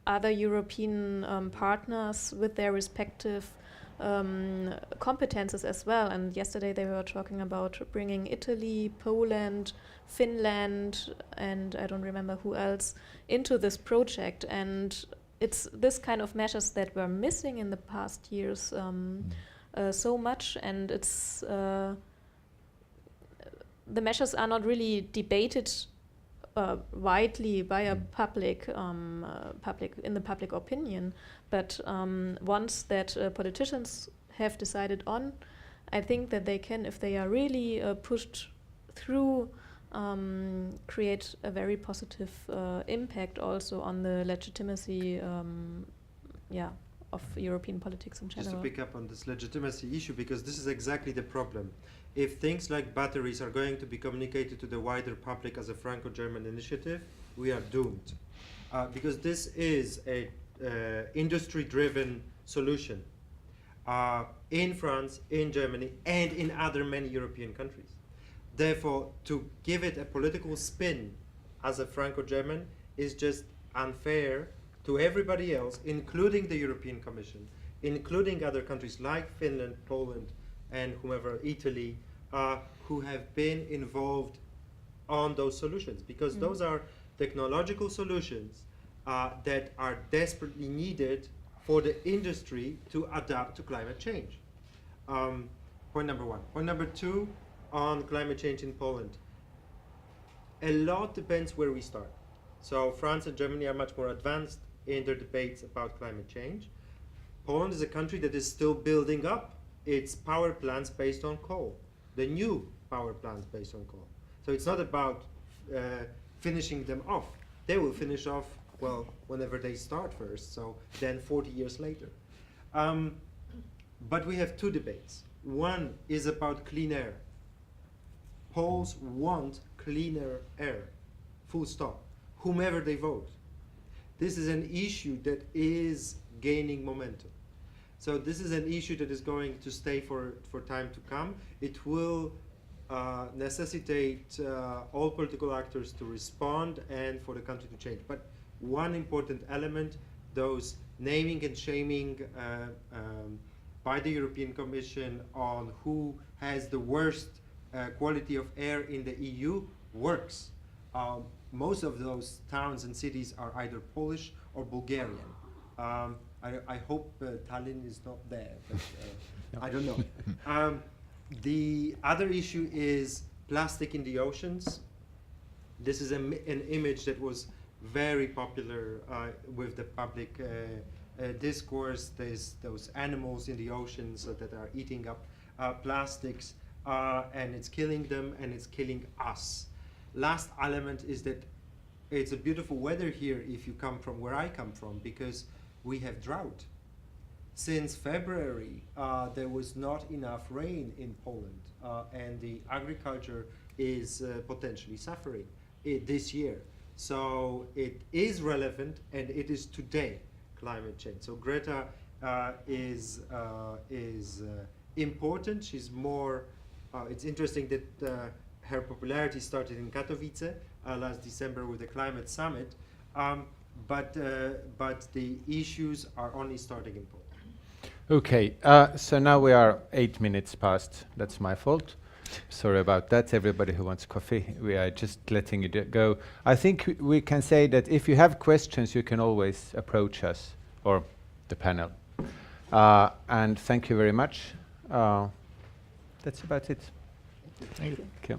other European partners with their respective competences as well. And yesterday they were talking about bringing Italy, Poland, Finland, and I don't remember who else into this project. And it's this kind of measures that were missing in the past years so much, and it's the measures are not really debated widely by a public in the public opinion. But once that politicians have decided on, I think that they can, if they are really pushed through, create a very positive impact also on the legitimacy of European politics in general. Just to pick up on this legitimacy issue, because this is exactly the problem. If things like batteries are going to be communicated to the wider public as a Franco-German initiative, we are doomed. Because this is a industry-driven solution in France, in Germany, and in other many European countries. Therefore, to give it a political spin as a Franco-German is just unfair to everybody else, including the European Commission, including other countries like Finland, Poland, and whomever, Italy, who have been involved on those solutions, because those are technological solutions that are desperately needed for the industry to adapt to climate change. Point number one. Point number two, on climate change in Poland. A lot depends where we start. So France and Germany are much more advanced in their debates about climate change. Poland is a country that is still building up its power plants based on coal, the new power plants based on coal. So it's not about finishing them off. They will finish off, well, whenever they start first, so then 40 years later. But we have two debates. One is about clean air. Poles want cleaner air, full stop, whomever they vote. This is an issue that is gaining momentum. So this is an issue that is going to stay for time to come. It will necessitate all political actors to respond and for the country to change. But one important element, those naming and shaming by the European Commission on who has the worst quality of air in the EU works. Most of those towns and cities are either Polish or Bulgarian. I hope Tallinn is not there, but I don't know. The other issue is plastic in the oceans. This is an image that was very popular with the public discourse. There's those animals in the oceans that are eating up plastics, and it's killing them and it's killing us. Last element is that it's a beautiful weather here if you come from where I come from, because we have drought. since February, there was not enough rain in Poland, and the agriculture is potentially suffering this year. So it is relevant, and it is today climate change. So Greta is important. She's more. It's interesting that her popularity started in Katowice last December with the climate summit, but the issues are only starting in Poland. Okay, so now we are 8 minutes past. That's my fault. Sorry about that. Everybody who wants coffee, we are just letting it go. I think we can say that if you have questions, you can always approach us or the panel. And thank you very much. That's about it. Thank you. Okay.